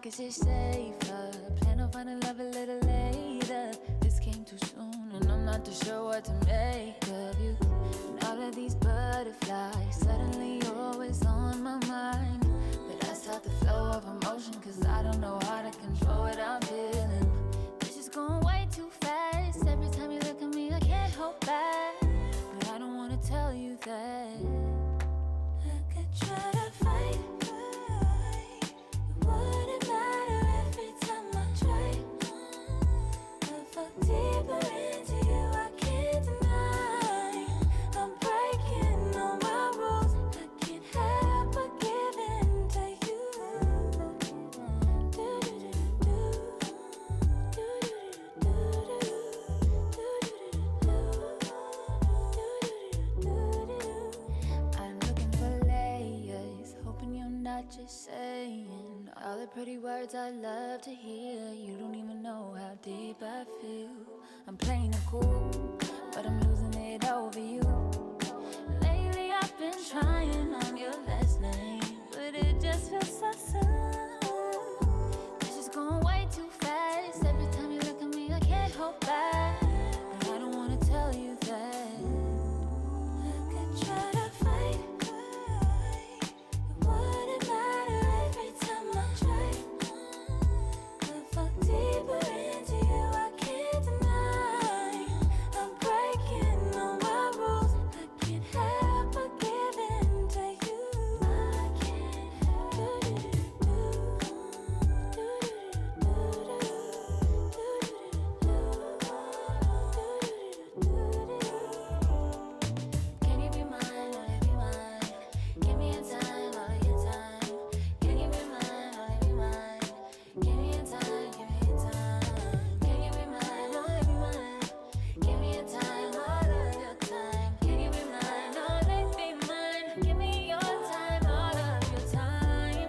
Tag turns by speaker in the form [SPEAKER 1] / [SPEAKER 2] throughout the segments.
[SPEAKER 1] guess it's safer. Plan on finding love a little later. This came too soon and I'm not too sure what to make of you. And all of these butterflies, suddenly you're always on my mind. But I stop the flow of emotion, cause I don't know how to control what I'm feeling. This is going way too fast. Every time you look at me I can't hold back. But I don't wanna tell you that. I could try to fight, it wouldn't matter every time I try. I fall deeper into you, I can't deny. I'm breaking all my rules, I can't help but give in to you. I'm looking for layers, hoping you're not just saying all the pretty words I love to hear. You don't even know how deep I feel. I'm playing it cool, but I'm losing it over you. Lately I've been trying on your last name, but it just feels so soon. This is going way too fast. Every time you look at me I can't hold back. But I don't wanna tell you that. I could try to fight, it wouldn't matter every time I try. I fall deeper into you, I can't deny. I'm breaking all my rules, I can't help but give in to you. I can't help Can you be mine, only be mine? Give me a time, all of your time. Can you be mine, only be mine? Give me a time, give me a time. Can you be mine, only be mine? Give me a time, all of your time. Can you be mine, only be mine? Give me your time, all of your time.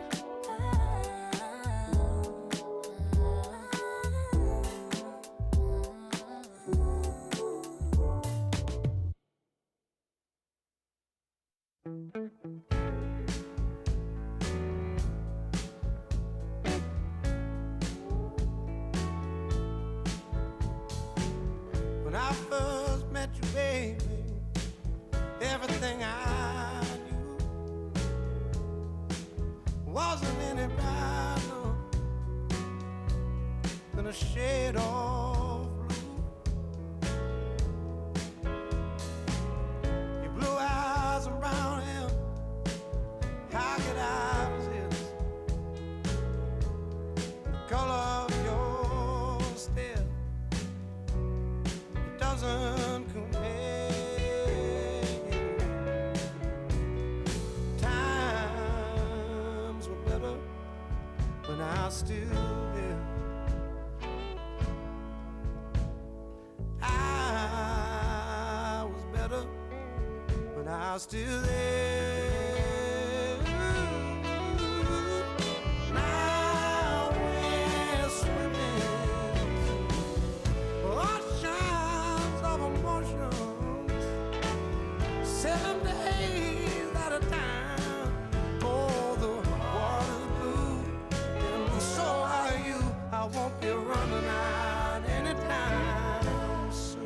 [SPEAKER 2] When I first met you, baby, everything I knew wasn't any brighter than a shade of blue. Your blue eyes and brown hair, how could I resist? The color of your stare, it doesn't compare. Times were better when I was still there. I was better when I was still there. Now we're swimming oceans of emotions, 7 days at a time. Oh, the water's blue, and so are you. I won't be running out anytime soon.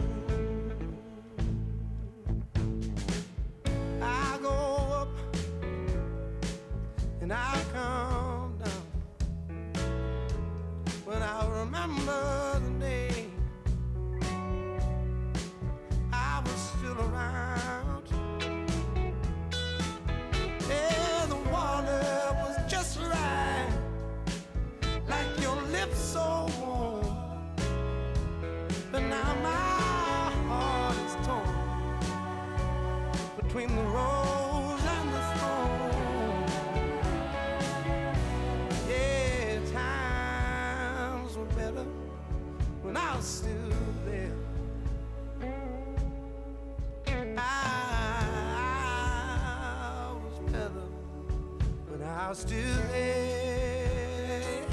[SPEAKER 2] I go up and I come down when I remember the day I was still around. Yeah, the water was just right, like your lips so warm. But now my heart is torn between the rose and the thorn. Yeah, times were better when I was still there. I was better when I was still there.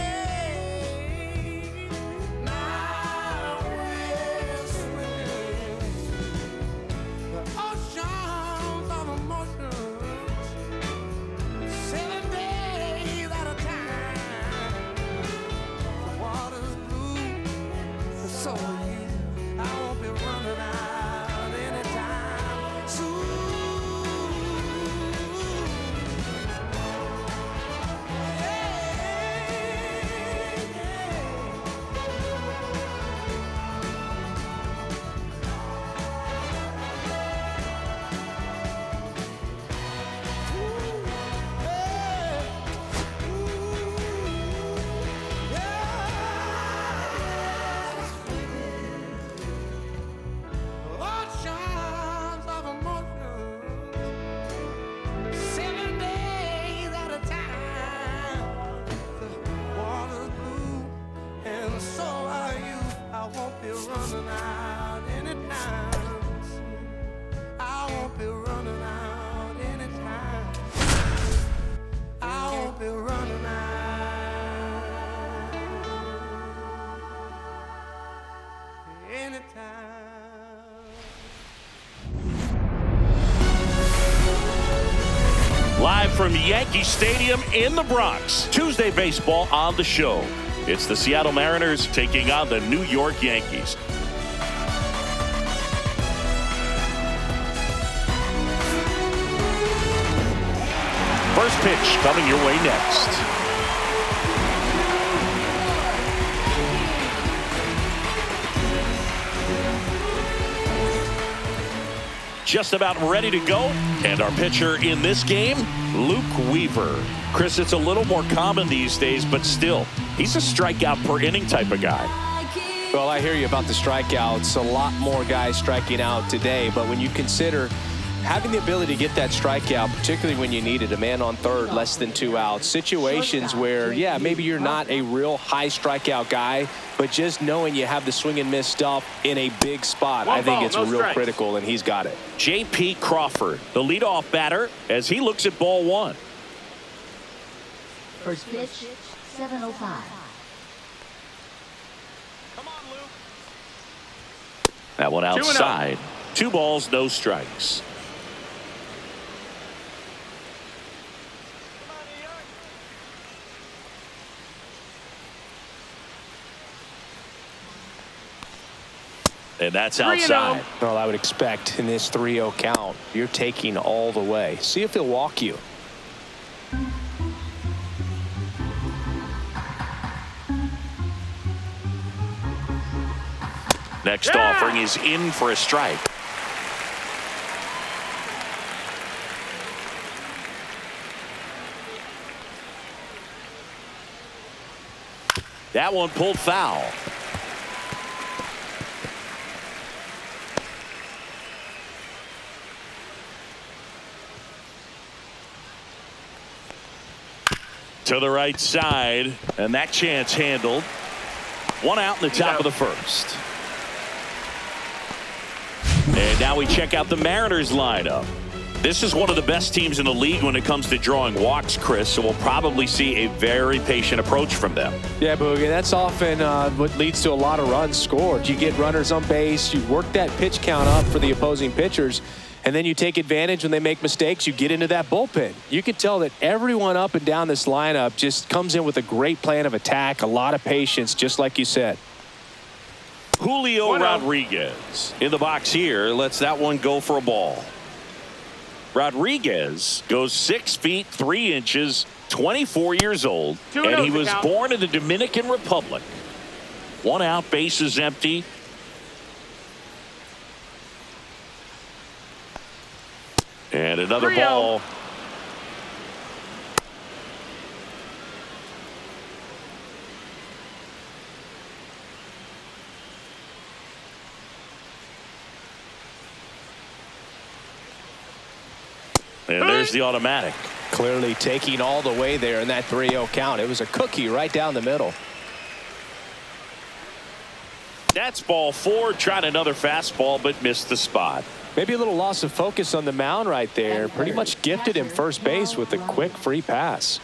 [SPEAKER 2] Now we're swimming the oceans of emotions, 7 days at a time. anytime.
[SPEAKER 3] Live from Yankee Stadium in the Bronx, Tuesday baseball on the show. It's the Seattle Mariners taking on the New York Yankees. First pitch coming your way next. Just about ready to go. And our pitcher in this game, Luke Weaver. Chris, it's a little more common these days, but still, he's a strikeout per inning type of guy.
[SPEAKER 4] Well, I hear you about the strikeouts. A lot more guys striking out today, but when you consider having the ability to get that strikeout, particularly when you need it, a man on third, less than 2 outs, situations where, yeah, maybe you're not a real high strikeout guy, but just knowing you have the swing and miss stuff in a big spot, I think it's real critical, and he's got it.
[SPEAKER 3] J.P. Crawford, the leadoff batter, as he looks at ball one.
[SPEAKER 5] First pitch, 7:05.
[SPEAKER 3] Come on, Luke. That one outside. 2 balls, no strikes. And that's outside.
[SPEAKER 4] Well, I would expect in this 3-0 count, you're taking all the way. See if he'll walk you.
[SPEAKER 3] Next offering is in for a strike. That one pulled foul. To the right side, and that chance handled. 1 out in the top of the first. And now we check out the Mariners lineup. This is one of the best teams in the league when it comes to drawing walks, Chris, so we'll probably see a very patient approach from them.
[SPEAKER 4] Yeah, Boogie, that's often what leads to a lot of runs scored. You get runners on base, you work that pitch count up for the opposing pitchers, and then you take advantage when they make mistakes. You get into that bullpen. You can tell that everyone up and down this lineup just comes in with a great plan of attack, a lot of patience, just like you said.
[SPEAKER 3] Julio Rodriguez in the box here lets that one go for a ball. Rodriguez goes 6 feet 3 inches, 24 years old, and he was born in the Dominican Republic. 1 out, bases empty. And another ball. And there's the automatic.
[SPEAKER 4] Clearly taking all the way there in that 3-0 count. It was a cookie right down the middle.
[SPEAKER 3] That's ball 4. Tried another fastball, but missed the spot.
[SPEAKER 4] Maybe a little loss of focus on the mound right there. Pretty much gifted him first base with a quick free pass.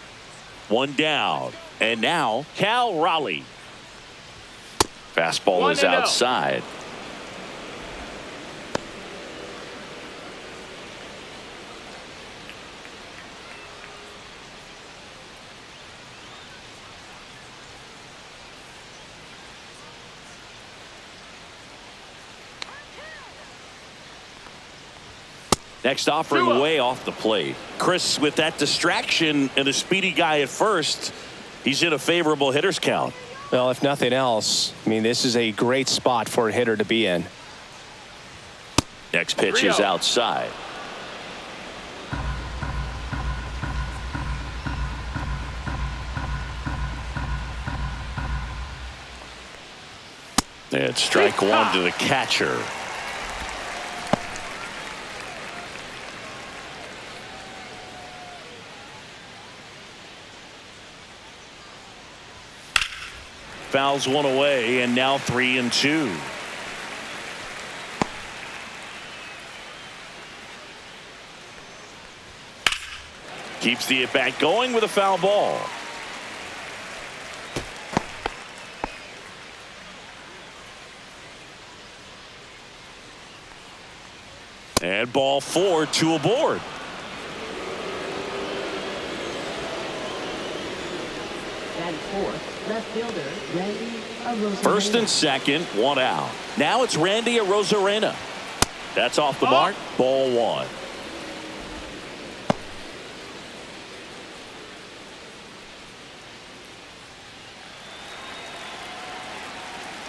[SPEAKER 3] 1 down. And now Cal Raleigh. Fastball is outside. Next offering way off the plate. Chris, with that distraction and a speedy guy at first, he's in a favorable hitter's count.
[SPEAKER 4] Well, if nothing else, I mean, this is a great spot for a hitter to be in.
[SPEAKER 3] Next pitch is outside. And strike 1 to the catcher. Fouls 1 away, and now 3-2. Keeps the at-bat going with a foul ball. And ball 4, 2 aboard.
[SPEAKER 5] Batting fourth, left fielder, Randy Arozarena.
[SPEAKER 3] First and second, 1 out. Now it's Randy Arozarena. That's off the mark. Ball 1.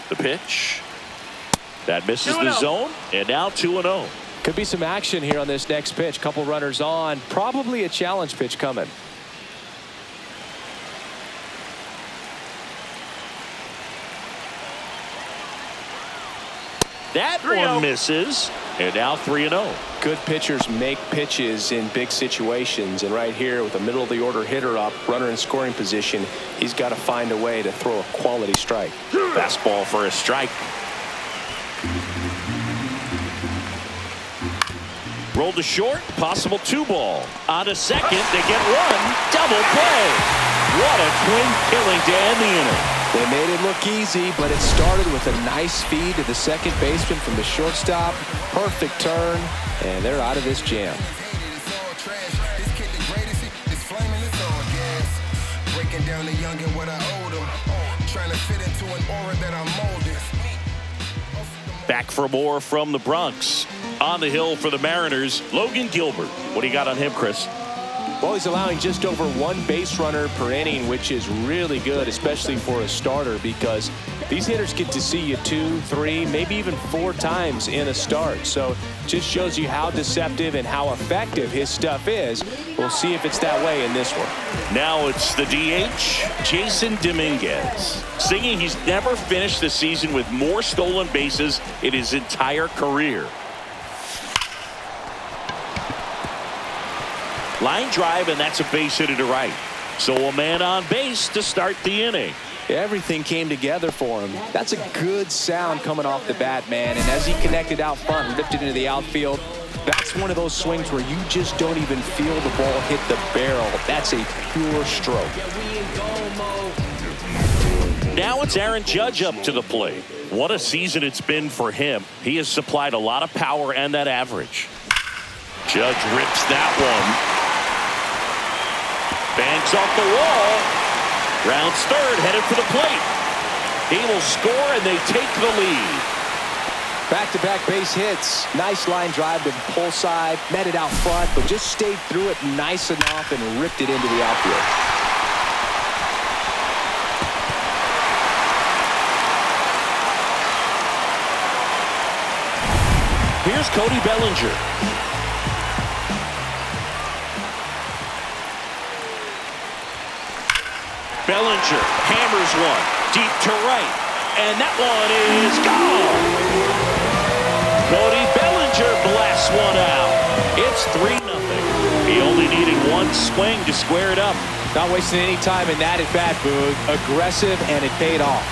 [SPEAKER 3] The pitch. That misses the zone. And now 2-0.
[SPEAKER 4] Could be some action here on this next pitch. Couple runners on. Probably a challenge pitch coming.
[SPEAKER 3] That one misses. And now 3-0.
[SPEAKER 4] Good pitchers make pitches in big situations. And right here with a middle of the order hitter up, runner in scoring position, he's got to find a way to throw a quality strike.
[SPEAKER 3] Fastball for a strike. Rolled to short, possible 2-ball. On to second, they get 1. Double play. What a twin killing to end the inning.
[SPEAKER 4] They made it look easy, but it started with a nice feed to the second baseman from the shortstop. Perfect turn, and they're out of this jam.
[SPEAKER 6] Breaking down the young and what I owe them. Trying to fit into an aura that I'm molded.
[SPEAKER 3] Back for more from the Bronx. On the hill for the Mariners, Logan Gilbert. What do you got on him, Chris?
[SPEAKER 4] Well, he's allowing just over 1 base runner per inning, which is really good, especially for a starter, because these hitters get to see you 2, 3, maybe even 4 times in a start. So just shows you how deceptive and how effective his stuff is. We'll see if it's that way in this one.
[SPEAKER 3] Now it's the DH, Jason Dominguez, singing he's never finished the season with more stolen bases in his entire career. Line drive, and that's a base hit to right. So a man on base to start the inning.
[SPEAKER 4] Everything came together for him. That's a good sound coming off the bat, man. And as he connected out front, ripped it into the outfield, that's one of those swings where you just don't even feel the ball hit the barrel. That's a pure stroke.
[SPEAKER 3] Now it's Aaron Judge up to the plate. What a season it's been for him. He has supplied a lot of power and that average. Judge rips that one. Banks off the wall. Rounds third, headed for the plate. He will score, and they take the lead.
[SPEAKER 4] Back-to-back base hits. Nice line drive to the pull side. Met it out front, but just stayed through it nice enough and ripped it into the outfield.
[SPEAKER 3] Here's Cody Bellinger. Bellinger hammers one deep to right, and that one is gone. Cody Bellinger blasts one out. It's 3-0. He only needed 1 swing to square it up.
[SPEAKER 4] Not wasting any time in that at bat, Boog. Aggressive, and it paid off.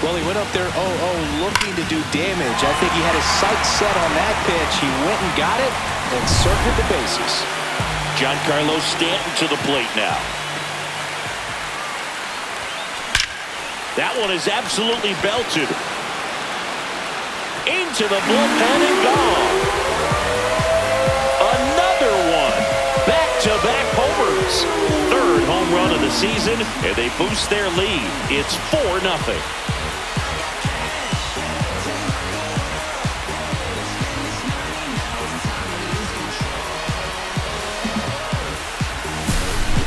[SPEAKER 4] Well, he went up there 0-0 looking to do damage. I think he had his sights set on that pitch. He went and got it and circled the bases.
[SPEAKER 3] Giancarlo Stanton to the plate now. That one is absolutely belted. Into the bullpen and gone. Another one. Back-to-back homers. Third home run of the season, and they boost their lead. It's 4-0.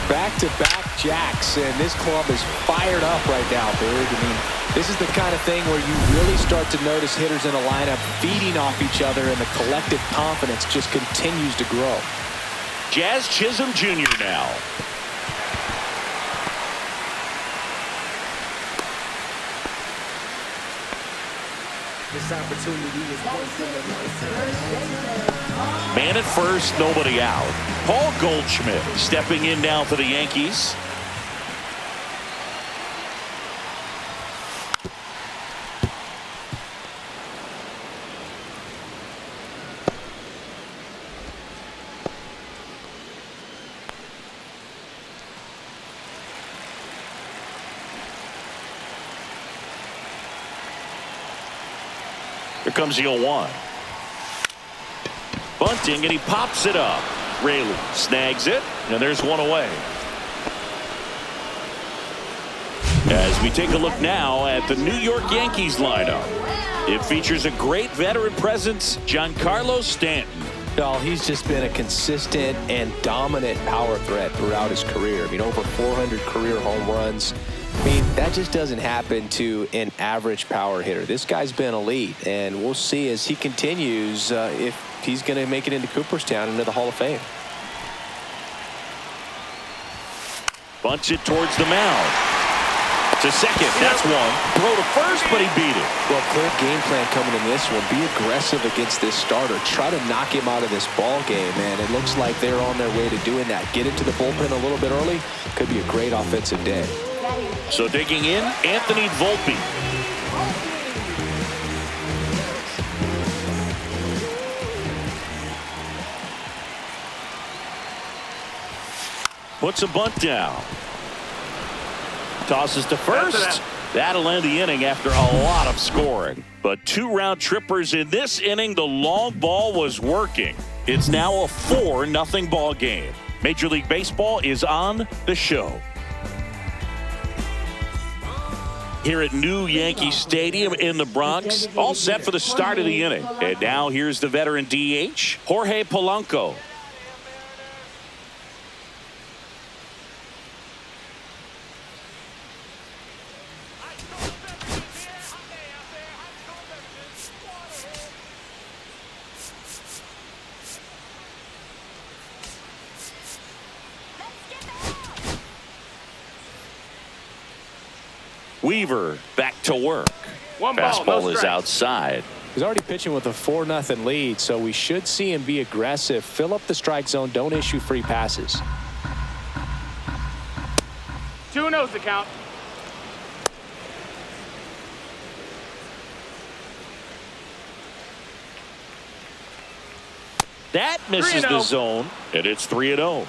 [SPEAKER 4] Back-to-back jacks, and this club is fired up right now, Boog. I mean, this is the kind of thing where you really start to notice hitters in a lineup feeding off each other, and the collective confidence just continues to grow.
[SPEAKER 3] Jazz Chisholm Jr. now.
[SPEAKER 6] This opportunity is
[SPEAKER 3] Man at first, nobody out. Paul Goldschmidt stepping in now for the Yankees. Here comes the 0-1. Bunting, and he pops it up. Raley snags it, and there's one away. As we take a look now at the New York Yankees lineup, it features a great veteran presence, Giancarlo Stanton.
[SPEAKER 4] Well, he's just been a consistent and dominant power threat throughout his career. I mean, over 400 career home runs. I mean, that just doesn't happen to an average power hitter. This guy's been elite, and we'll see as he continues if he's going to make it into Cooperstown, into the Hall of Fame.
[SPEAKER 3] Bunts it towards the mound. To second, that's one. Throw to first, but he beat it.
[SPEAKER 4] Well, clear game plan coming in this one. Be aggressive against this starter. Try to knock him out of this ball game, and it looks like they're on their way to doing that. Get into the bullpen a little bit early. Could be a great offensive day.
[SPEAKER 3] So digging in, Anthony Volpe. Puts a bunt down. Tosses to first. That'll end the inning after a lot of scoring. But 2 round trippers in this inning. The long ball was working. It's now a 4-0 ball game. Major League Baseball is on the show. Here at New Yankee Stadium in the Bronx, all set for the start of the inning. And now here's the veteran DH, Jorge Polanco. Weaver back to work. Fastball is outside.
[SPEAKER 4] He's already pitching with a 4-0 lead, so we should see him be aggressive. Fill up the strike zone. Don't issue free passes.
[SPEAKER 7] 2-0's the count.
[SPEAKER 3] That misses the zone, and it's 3-0.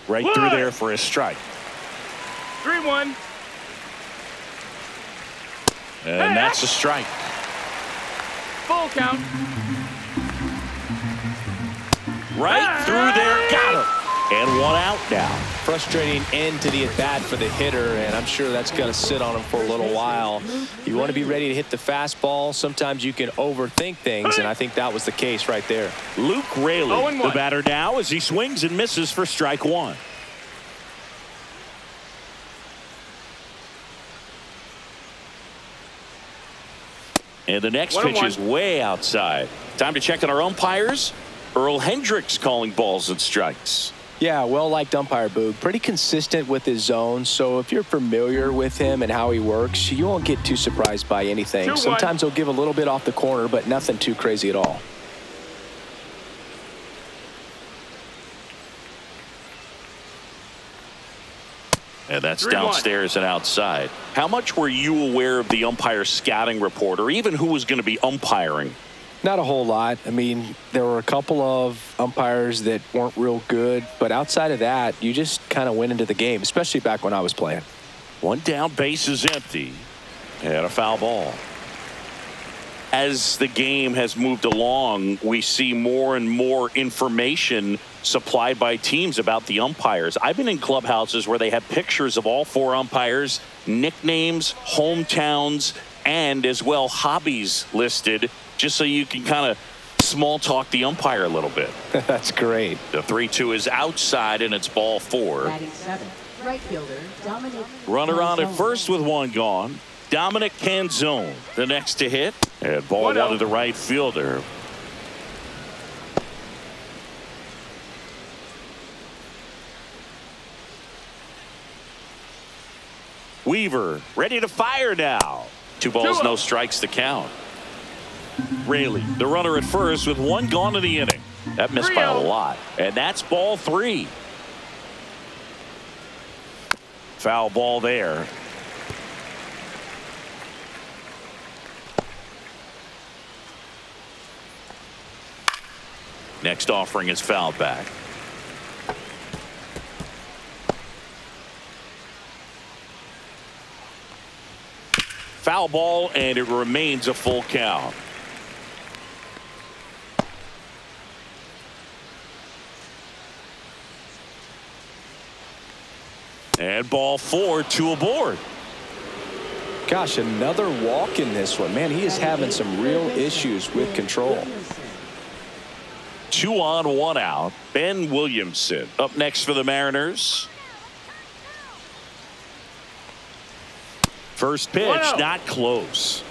[SPEAKER 3] Right through there for a strike.
[SPEAKER 7] 3-1.
[SPEAKER 3] And that's a strike.
[SPEAKER 7] Full count.
[SPEAKER 3] Right through there. Got him. And 1 out now.
[SPEAKER 4] Frustrating end to the at-bat for the hitter, and I'm sure that's going to sit on him for a little while. You want to be ready to hit the fastball. Sometimes you can overthink things, and I think that was the case right there.
[SPEAKER 3] Luke Raley, the batter now, as he swings and misses for strike 1. And the next pitch is way outside. Time to check on our umpires. Earl Hendricks calling balls and strikes.
[SPEAKER 4] Yeah, well-liked umpire, Boog. Pretty consistent with his zone, so if you're familiar with him and how he works, you won't get too surprised by anything.
[SPEAKER 7] 2-1.
[SPEAKER 4] Sometimes he'll give a little bit off the corner, but nothing too crazy at all.
[SPEAKER 3] And that's downstairs and outside. How much were you aware of the umpire scouting report, or even who was going to be umpiring?
[SPEAKER 4] Not a whole lot. I mean, there were a couple of umpires that weren't real good, but outside of that, you just kind of went into the game, especially back when I was playing.
[SPEAKER 3] 1 down, base is empty, and a foul ball. As the game has moved along, we see more and more information supplied by teams about the umpires. I've been in clubhouses where they have pictures of all 4 umpires, nicknames, hometowns, and as well hobbies listed, just so you can kind of small talk the umpire a little bit.
[SPEAKER 4] That's great.
[SPEAKER 3] The 3-2 is outside, and it's ball 4.
[SPEAKER 5] Batting 7th, right fielder Dominic.
[SPEAKER 3] Runner on at first with 1 gone. Dominic Canzone, the next to hit. And ball 1 to the right fielder. Weaver ready to fire now. 2 balls, no strikes to count. Raley, the runner at first with 1 gone in the inning. That missed by a lot. And that's ball 3. Foul ball there. Next offering is fouled back. foul ball, and it remains a full count. And ball 4, 2 aboard.
[SPEAKER 4] Gosh, another walk in this one. Man, he is having some real issues with control.
[SPEAKER 3] 2 on, 1 out. Ben Williamson up next for the Mariners. First pitch, not close.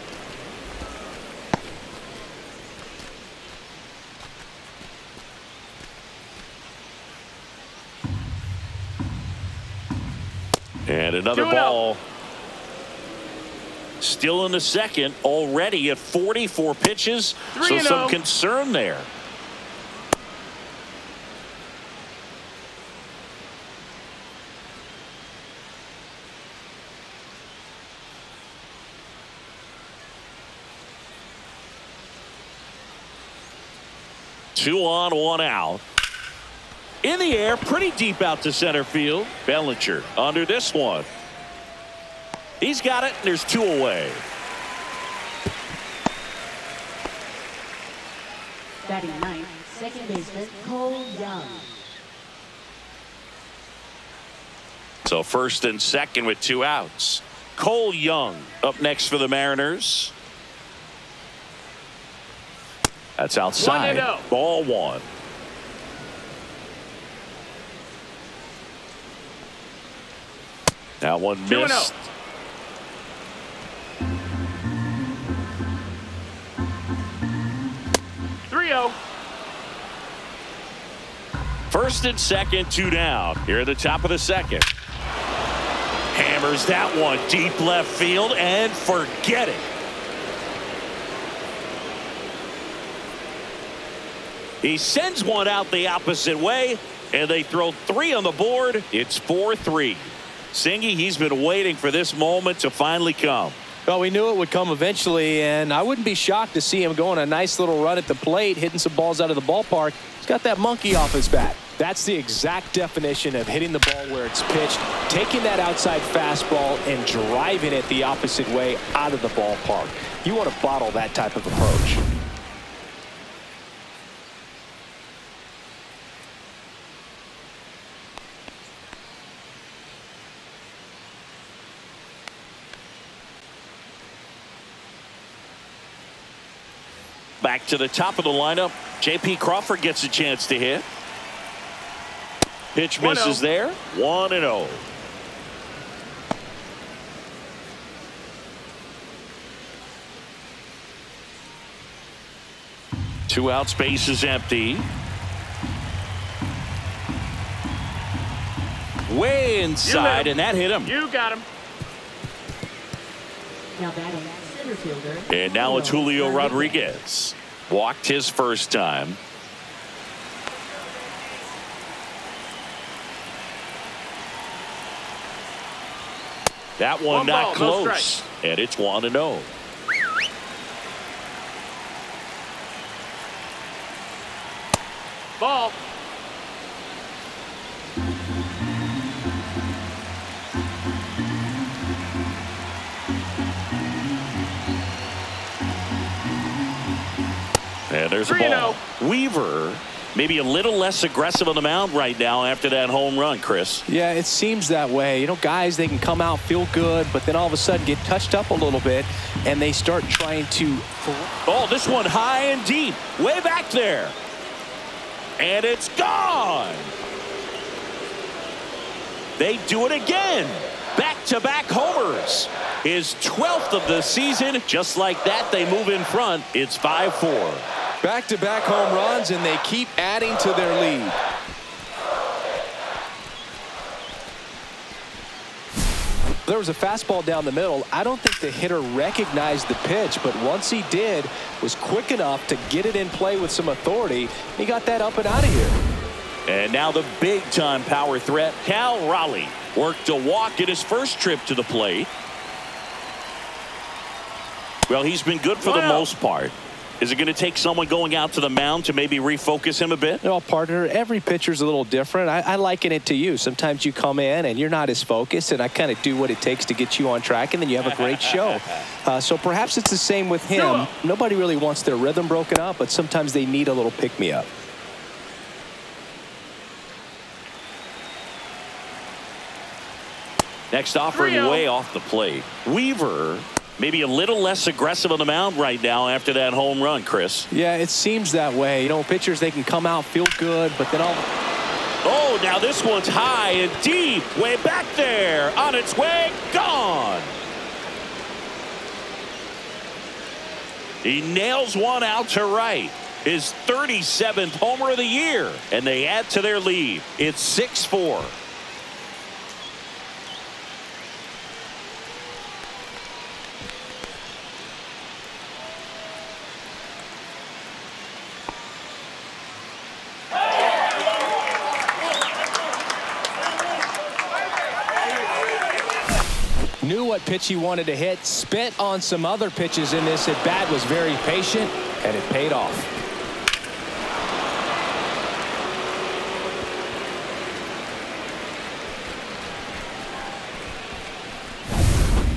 [SPEAKER 3] And another ball. Still in the second, already at 44 pitches, so some concern there. Two on, 1 out. In the air, pretty deep out to center field. Bellinger under this one. He's got it, and there's 2 away.
[SPEAKER 5] Batting ninth, second baseman Cole Young.
[SPEAKER 3] So first and second with 2 outs. Cole Young up next for the Mariners. That's outside. Ball 1. That one missed.
[SPEAKER 7] 3-0.
[SPEAKER 3] First and second, 2 down. Here at the top of the second. Hammers that one deep left field and forget it. He sends one out the opposite way, and they throw 3 on the board. It's 4-3. Singy, he's been waiting for this moment to finally come.
[SPEAKER 4] Well, we knew it would come eventually, and I wouldn't be shocked to see him go on a nice little run at the plate, hitting some balls out of the ballpark. He's got that monkey off his bat. That's the exact definition of hitting the ball where it's pitched, taking that outside fastball and driving it the opposite way out of the ballpark. You want to bottle that type of approach.
[SPEAKER 3] Back to the top of the lineup. J.P. Crawford gets a chance to hit. Pitch misses there. 1-0. Two out, space is empty. Way inside, and that hit him.
[SPEAKER 7] You got him.
[SPEAKER 5] Now batting center fielder.
[SPEAKER 3] And now it's Julio Rodriguez. Walked his first time. That one not close. And it's 1-0.
[SPEAKER 7] Ball.
[SPEAKER 3] And there's a ball. Weaver maybe a little less aggressive on the mound right now after that home run, Chris.
[SPEAKER 4] Yeah, it seems that way. You know, guys, they can come out, feel good, but then all of a sudden get touched up a little bit, and they start trying to...
[SPEAKER 3] Oh, this one high and deep, way back there. And it's gone. They do it again. Back-to-back homers. His 12th of the season. Just like that, they move in front. It's 5-4.
[SPEAKER 4] Back-to-back home runs, and they keep adding to their lead. There was a fastball down the middle. I don't think the hitter recognized the pitch, but once he did, was quick enough to get it in play with some authority. He got that up and out of here.
[SPEAKER 3] And now the big-time power threat, Cal Raleigh, worked a walk in his first trip to the plate. Well, he's been good for the most part. Is it going to take someone going out to the mound to maybe refocus him a bit?
[SPEAKER 4] You know, partner, every pitcher's a little different. I liken it to you. Sometimes you come in and you're not as focused, and I kind of do what it takes to get you on track, and then you have a great show. So perhaps it's the same with him. Nobody really wants their rhythm broken up, but sometimes they need a little pick-me-up.
[SPEAKER 3] Next offering way off the plate. Weaver maybe a little less aggressive on the mound right now after that home run, Chris.
[SPEAKER 4] Yeah, it seems that way. You know, pitchers, they can come out, feel good, but then all...
[SPEAKER 3] Oh, now this one's high and deep. Way back there. On its way. Gone. He nails one out to right. His 37th homer of the year. And they add to their lead. It's 6-4.
[SPEAKER 4] Knew what pitch he wanted to hit, spit on some other pitches in this at bat, was very patient, and it paid off.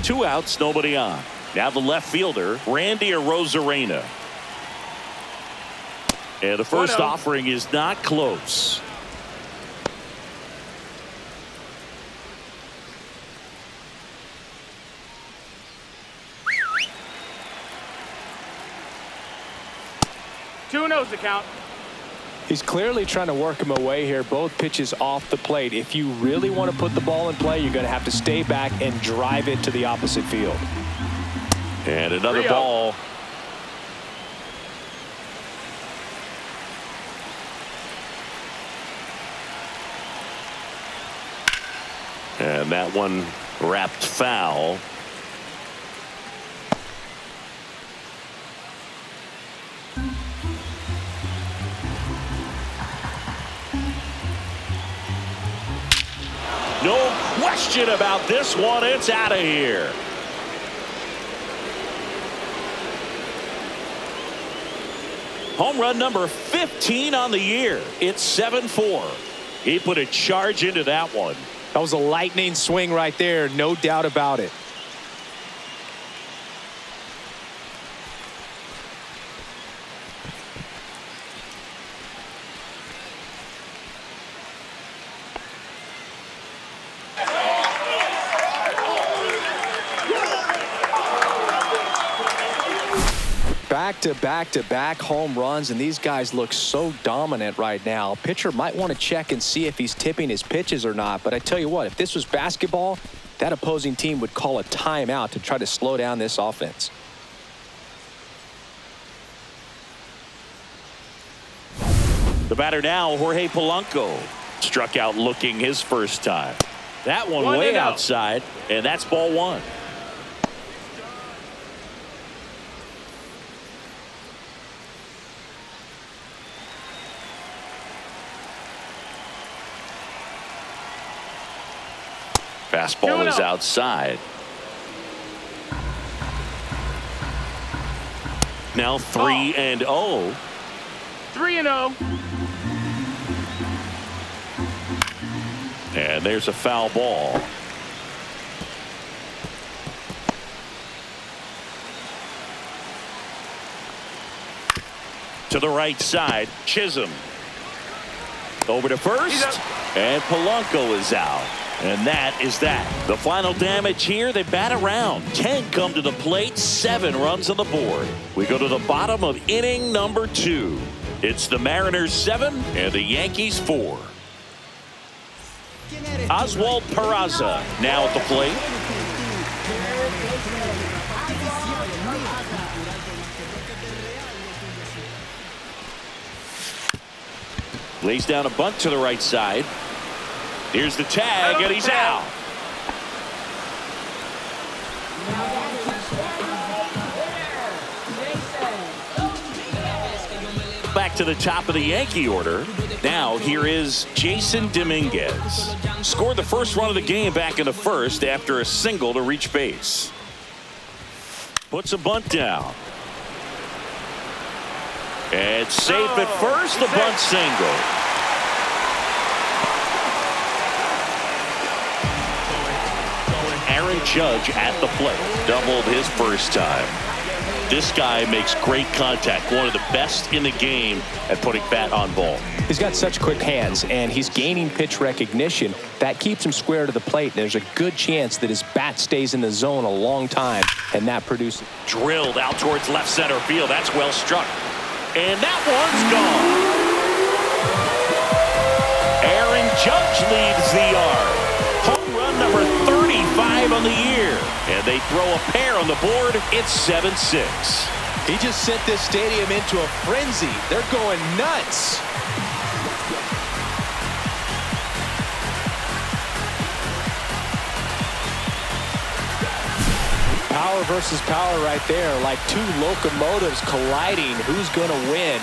[SPEAKER 3] Two outs, nobody on. Now the left fielder, Randy Arozarena. And the first offering is not close.
[SPEAKER 7] Two no's the count.
[SPEAKER 4] He's clearly trying to work him away here. Both pitches off the plate. If you really want to put the ball in play, you're going to have to stay back and drive it to the opposite field.
[SPEAKER 3] And another ball. And that one wrapped foul. No question about this one. It's out of here. Home run number 15 on the year. It's 7-4. He put a charge into that one.
[SPEAKER 4] That was a lightning swing right there. No doubt about it. Back-to-back home runs, and these guys look so dominant right now. Pitcher might want to check and see if he's tipping his pitches or not, but I tell you what, if this was basketball, that opposing team would call a timeout to try to slow down this offense.
[SPEAKER 3] The batter now, Jorge Polanco, struck out looking his first time. That one way outside, and that's ball one. Fastball is outside. Now 3-0.
[SPEAKER 7] 3-0.
[SPEAKER 3] And there's a foul ball. To the right side, Chisholm. Over to first, and Polanco is out. And that is that. The final damage here, they bat around. 10 come to the plate, 7 runs on the board. We go to the bottom of inning number 2. It's the Mariners 7 and the Yankees 4. Oswald Peraza now at the plate. Lays down a bunt to the right side. Here's the tag, and he's out. Back to the top of the Yankee order. Now here is Jason Dominguez. Scored the first run of the game back in the first after a single to reach base. Puts a bunt down. And safe at first, the bunt single. Aaron Judge at the plate. Doubled his first time. This guy makes great contact. One of the best in the game at putting bat on ball.
[SPEAKER 4] He's got such quick hands, and he's gaining pitch recognition. That keeps him square to the plate. There's a good chance that his bat stays in the zone a long time, and that produces.
[SPEAKER 3] Drilled out towards left center field. That's well struck. And that one's gone. Aaron Judge leads the yard. Home run number 35 on the year. And they throw a pair on the board. It's 7-6.
[SPEAKER 4] He just sent this stadium into a frenzy. They're going nuts. Power versus power right there, like two locomotives colliding. Who's going to win?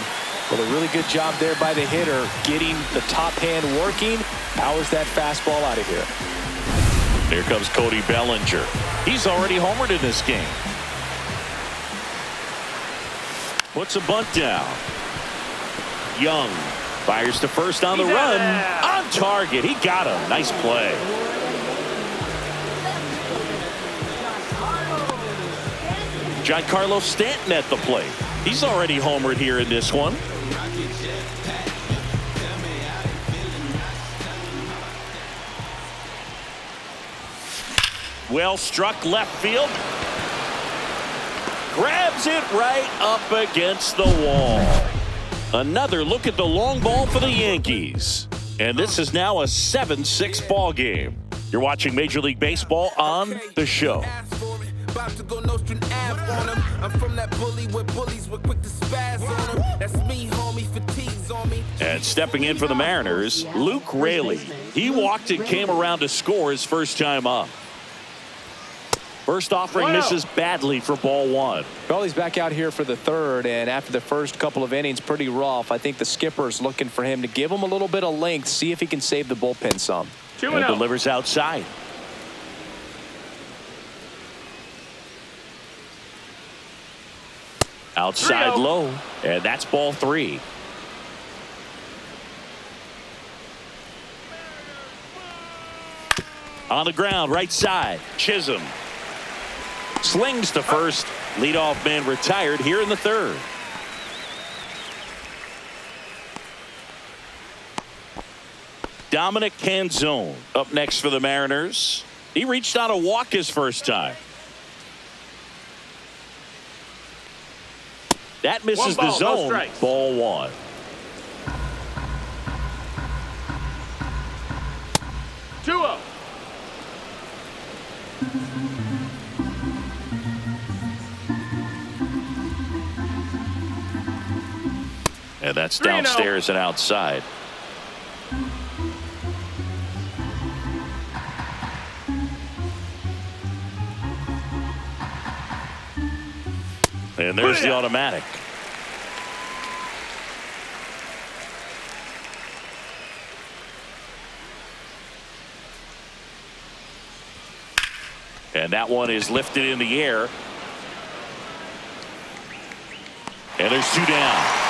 [SPEAKER 4] Well, a really good job there by the hitter, getting the top hand working. Powers that fastball out of here.
[SPEAKER 3] Here comes Cody Bellinger. He's already homered in this game. Puts a bunt down. Young fires to first on the run. On target. He got him. Nice play. Giancarlo Stanton at the plate. He's already homered here in this one. Well struck left field. Grabs it right up against the wall. Another look at the long ball for the Yankees. And this is now a 7-6 ball game. You're watching Major League Baseball on The Show.
[SPEAKER 6] About to go Nostrand Ave on him. I'm from that bully where bullies were quick to spaz on him. That's me, homie, fatigues on me.
[SPEAKER 3] And stepping in for the Mariners, Luke Raley. He walked and came around to score his first time up. First offering misses badly for ball one.
[SPEAKER 4] Well, he's back out here for the third, and after the first couple of innings, pretty rough. I think the skipper's looking for him to give him a little bit of length, see if he can save the bullpen some.
[SPEAKER 3] And delivers outside. Outside low, and that's ball three. On the ground, right side, Chisholm. Slings to first. Leadoff man retired here in the third. Dominic Canzone up next for the Mariners. He reached on a walk his first time. That misses the zone. No, ball one.
[SPEAKER 7] Two-oh.
[SPEAKER 3] And that's downstairs and outside. And there's the automatic. And that one is lifted in the air. And there's two down.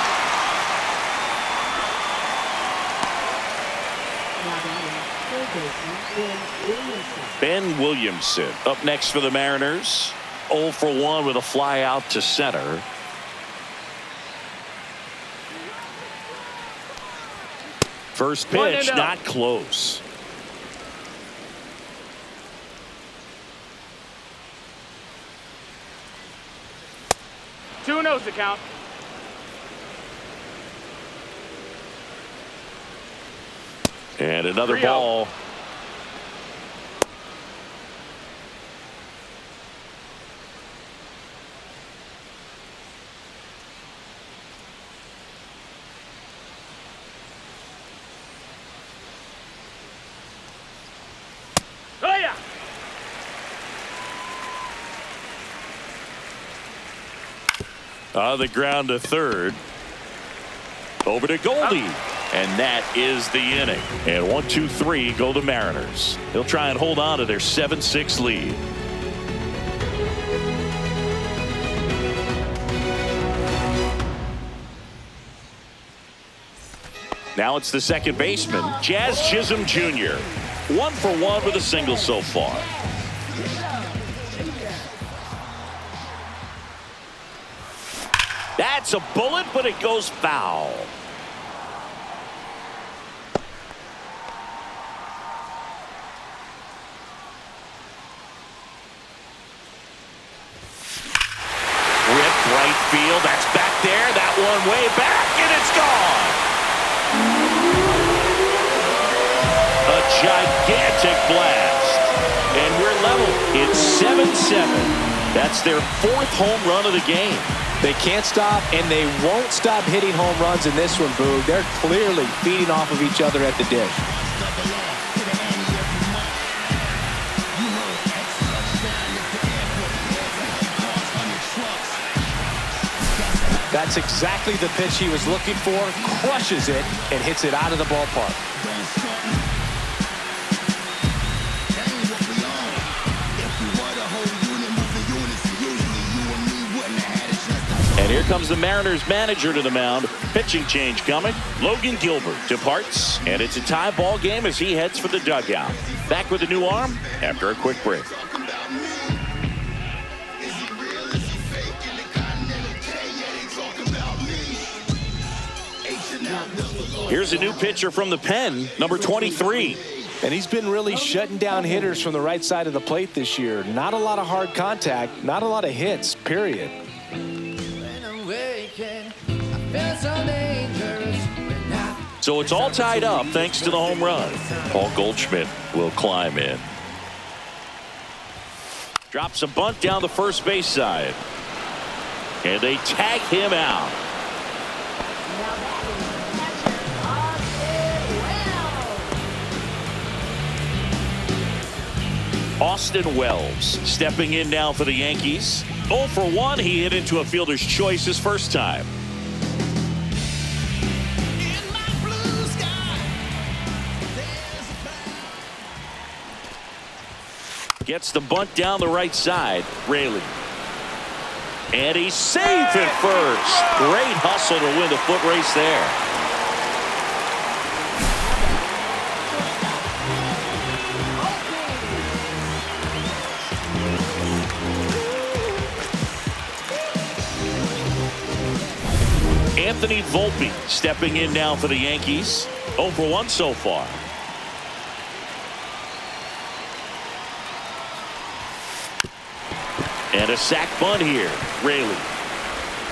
[SPEAKER 3] Ben Williamson up next for the Mariners. 0 for 1 with a fly out to center. First pitch, not close.
[SPEAKER 7] Two no's to count.
[SPEAKER 3] And another ball. On the ground to third. Over to Goldie. And that is the inning. And 1, 2, 3 go the Mariners. They'll try and hold on to their 7-6 lead. Now it's the second baseman, Jazz Chisholm Jr. 1 for 1 with a single so far. That's a bullet, but it goes foul. Ripped right field. That's back there. That one way back, and it's gone. A gigantic blast. And we're level. It's 7-7. That's their 4th home run of the game.
[SPEAKER 4] They can't stop, and they won't stop hitting home runs in this one, Boog. They're clearly feeding off of each other at the dish. That's exactly the pitch he was looking for. Crushes it and hits it out of the ballpark.
[SPEAKER 3] And here comes the Mariners manager to the mound. Pitching change coming. Logan Gilbert departs, and it's a tie ball game as he heads for the dugout. Back with a new arm after a quick break. Here's a new pitcher from the pen, number 23.
[SPEAKER 4] And he's been really shutting down hitters from the right side of the plate this year. Not a lot of hard contact, not a lot of hits, period.
[SPEAKER 3] So it's all tied up thanks to the home run. Paul Goldschmidt will climb in. Drops a bunt down the first base side. And they tag him out. Austin Wells stepping in now for the Yankees. 0 for 1. He hit into a fielder's choice his first time. Gets the bunt down the right side. Raley. And he's safe at first. Great hustle to win the foot race there. Anthony Volpe stepping in now for the Yankees. 0 for 1 so far. And a sac bunt here. Raley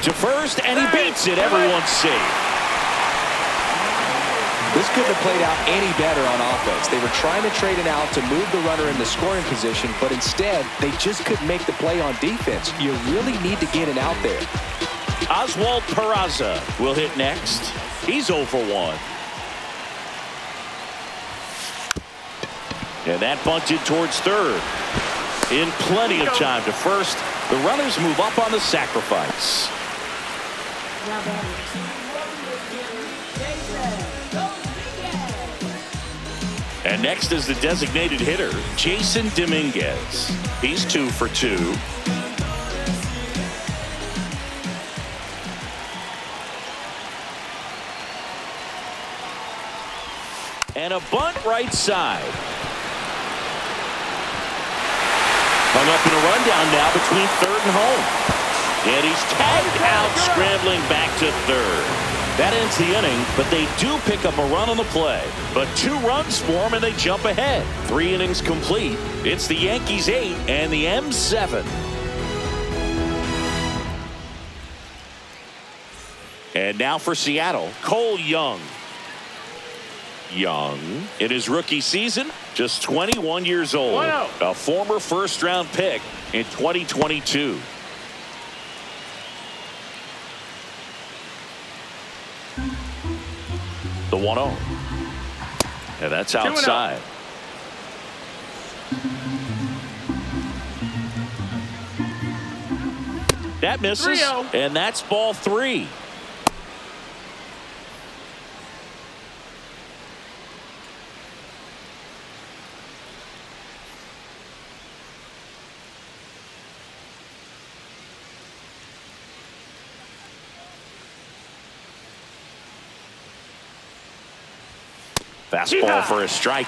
[SPEAKER 3] to first, and he beats it. Everyone's safe.
[SPEAKER 4] This couldn't have played out any better on offense. They were trying to trade it out to move the runner in the scoring position, but instead, they just couldn't make the play on defense. You really need to get it out there.
[SPEAKER 3] Oswald Peraza will hit next. He's 0 for 1. And that bunted towards third. In plenty of time to first. The runners move up on the sacrifice. And next is the designated hitter, Jason Dominguez. He's 2 for 2. And a bunt right side. Hung up in a rundown now between third and home. And he's tagged out, scrambling back to third. That ends the inning, but they do pick up a run on the play. But 2 runs for them, and they jump ahead. 3 innings complete. It's the Yankees 8 and the M's 7. And now for Seattle, Cole Young. Young, in his rookie season, just 21 years old. A former first-round pick in 2022. The 1-0. And that's outside. That misses, and that's ball 3. Fastball for a strike.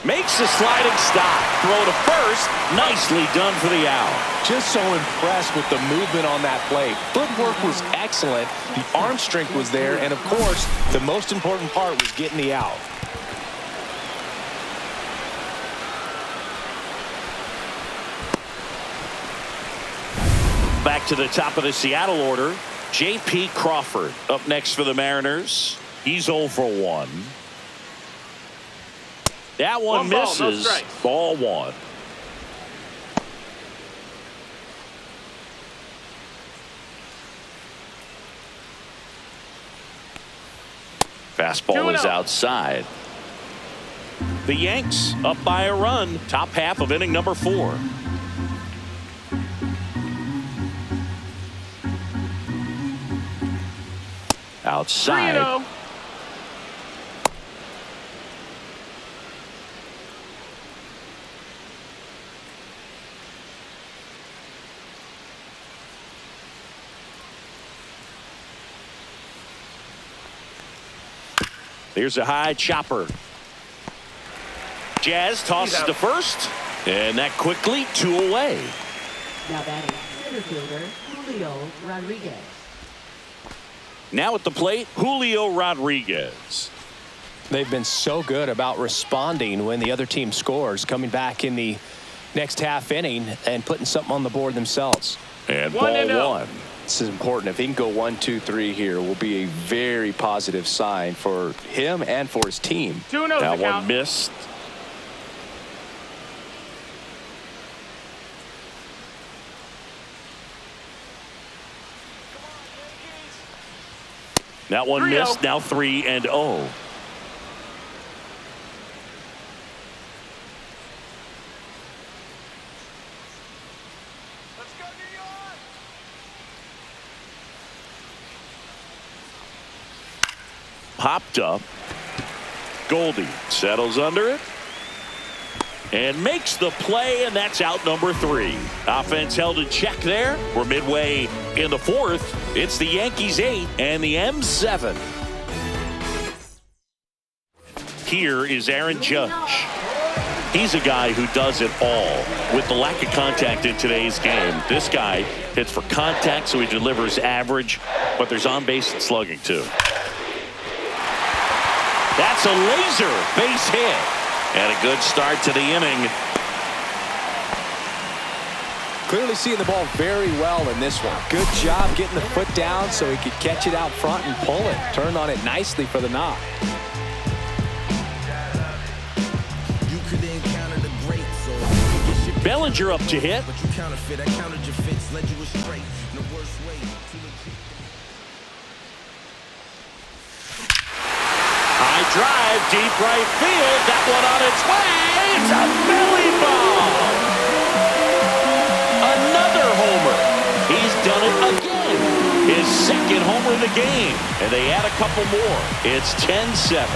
[SPEAKER 3] Makes a sliding stop. Throw to first. Nicely done for the out.
[SPEAKER 4] Just so impressed with the movement on that play. Footwork was excellent. The arm strength was there. And, of course, the most important part was getting the out.
[SPEAKER 3] Back to the top of the Seattle order. J.P. Crawford up next for the Mariners. He's 0 for 1. That one misses.
[SPEAKER 7] Ball, no strikes.
[SPEAKER 3] Ball 1. Fastball is outside. The Yanks up by a run. Top half of inning number 4. Outside.
[SPEAKER 7] 3-0.
[SPEAKER 3] There's a high chopper. Jazz tosses to first, and that quickly 2 away.
[SPEAKER 5] Now batting center fielder Julio Rodriguez.
[SPEAKER 3] Now at the plate, Julio Rodriguez.
[SPEAKER 4] They've been so good about responding when the other team scores, coming back in the next half inning and putting something on the board themselves.
[SPEAKER 3] And
[SPEAKER 7] 1-0.
[SPEAKER 3] ball 1.
[SPEAKER 4] This is important. If he can go 1, 2, 3 here, will be a very positive sign for him and for his team.
[SPEAKER 7] 2-0
[SPEAKER 3] That
[SPEAKER 7] the
[SPEAKER 3] one
[SPEAKER 7] count.
[SPEAKER 3] missed. That one
[SPEAKER 7] 3-0.
[SPEAKER 3] missed. Now 3-0. Popped up. Goldie settles under it and makes the play, and that's out number 3. Offense held in check there. We're midway in the 4th. It's the Yankees 8 and the M7. Here is Aaron Judge. He's a guy who does it all. With the lack of contact in today's game, this guy hits for contact, so he delivers average, but there's on-base and slugging too. That's a laser base hit. And a good start to the inning.
[SPEAKER 4] Clearly seeing the ball very well in this one. Good job getting the foot down so he could catch it out front and pull it. Turned on it nicely for the knock.
[SPEAKER 6] You could encounter the greats, so you get shit
[SPEAKER 3] Bellinger up to hit.
[SPEAKER 6] but you counterfeit. I countered your fits, led you astray in the worst way.
[SPEAKER 3] High drive, deep right field. That one on its way. It's a belly ball. Another homer. He's done it again. His second homer of the game. And they add a couple more. It's 10-7.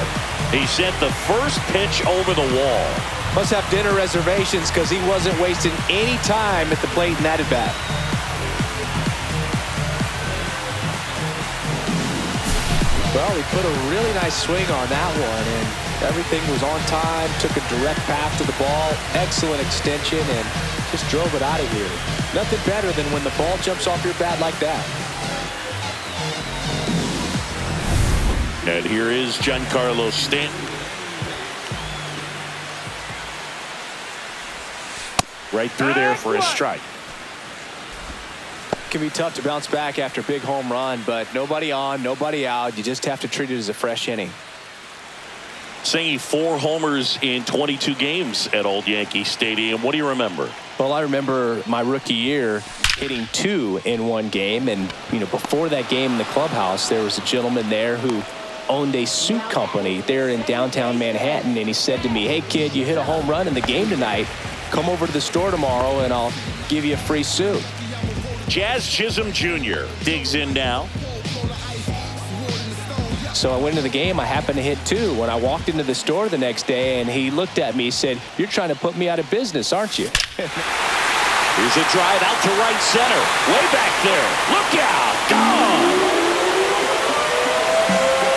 [SPEAKER 3] He sent the first pitch over the wall.
[SPEAKER 4] Must have dinner reservations because he wasn't wasting any time at the plate in that at bat. Well, he put a really nice swing on that one, and everything was on time, took a direct path to the ball, excellent extension, and just drove it out of here. Nothing better than when the ball jumps off your bat like that.
[SPEAKER 3] And here is Giancarlo Stanton. Right through there for a strike.
[SPEAKER 4] It can be tough to bounce back after a big home run, but nobody on, nobody out. You just have to treat it as a fresh inning.
[SPEAKER 3] Saying 4 homers in 22 games at Old Yankee Stadium. What do you remember?
[SPEAKER 4] Well, I remember my rookie year hitting 2 in one game, and before that game in the clubhouse, there was a gentleman there who owned a suit company there in downtown Manhattan, and he said to me, "Hey kid, you hit a home run in the game tonight. Come over to the store tomorrow and I'll give you a free suit."
[SPEAKER 3] Jazz Chisholm Jr. digs in now.
[SPEAKER 4] So I went into the game. I happened to hit 2. When I walked into the store the next day, and he looked at me, he said, "You're trying to put me out of business, aren't you?"
[SPEAKER 3] Here's a drive out to right center. Way back there. Look out. Gone.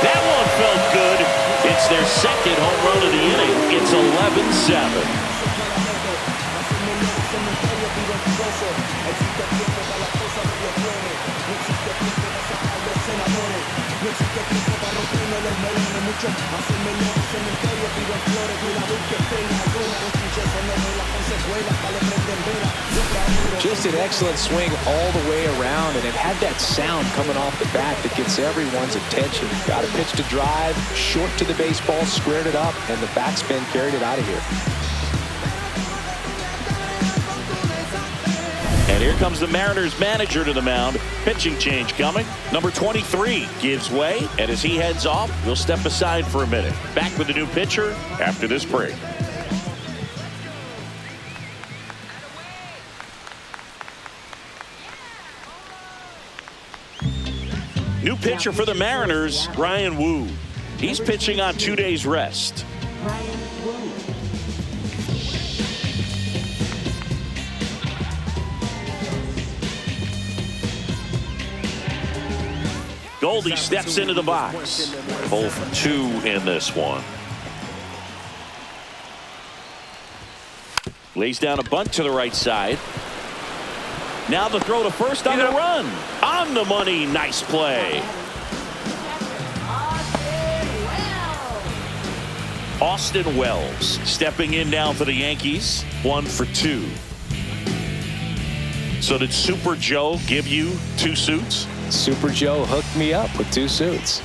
[SPEAKER 3] That one felt good. It's their second home run of the inning. It's 11-7.
[SPEAKER 4] Just an excellent swing all the way around, and it had that sound coming off the bat that gets everyone's attention. Got a pitch to drive, short to the baseball, squared it up, and the backspin carried it out of here.
[SPEAKER 3] And here comes the Mariners manager to the mound. Pitching change coming. Number 23 gives way, and as he heads off, we'll step aside for a minute. Back with the new pitcher after this break. New pitcher for the Mariners, Ryan Wu. He's pitching on 2 days rest.
[SPEAKER 5] Ryan Wu.
[SPEAKER 3] Goldie steps into the box. 0 for 2 in this one. Lays down a bunt to the right side. Now the throw to first on the run. On the money. Nice play. Austin Wells stepping in now for the Yankees. 1 for 2. So did Super Joe give you 2 suits?
[SPEAKER 4] Super Joe hooked me up with 2 suits.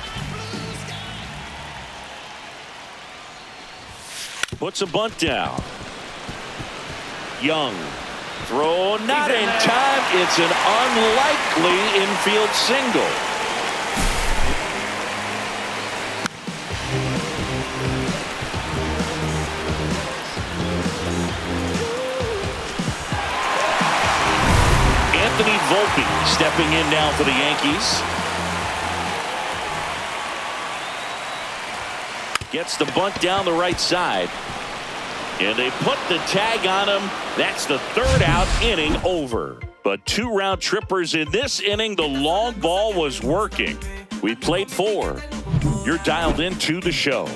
[SPEAKER 3] Puts a bunt down. Young. Throw not in time. It's an unlikely infield single. Anthony Volpe stepping in now for the Yankees. Gets the bunt down the right side. And they put the tag on him. That's the 3rd out, inning over. But 2 round trippers in this inning. The long ball was working. We played 4. You're dialed into the show.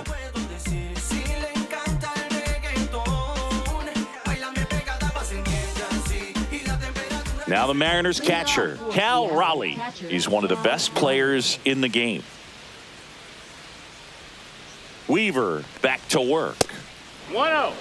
[SPEAKER 3] Now the Mariners catcher, Cal Raleigh. He's one of the best players in the game. Weaver back to work.
[SPEAKER 7] 1-0.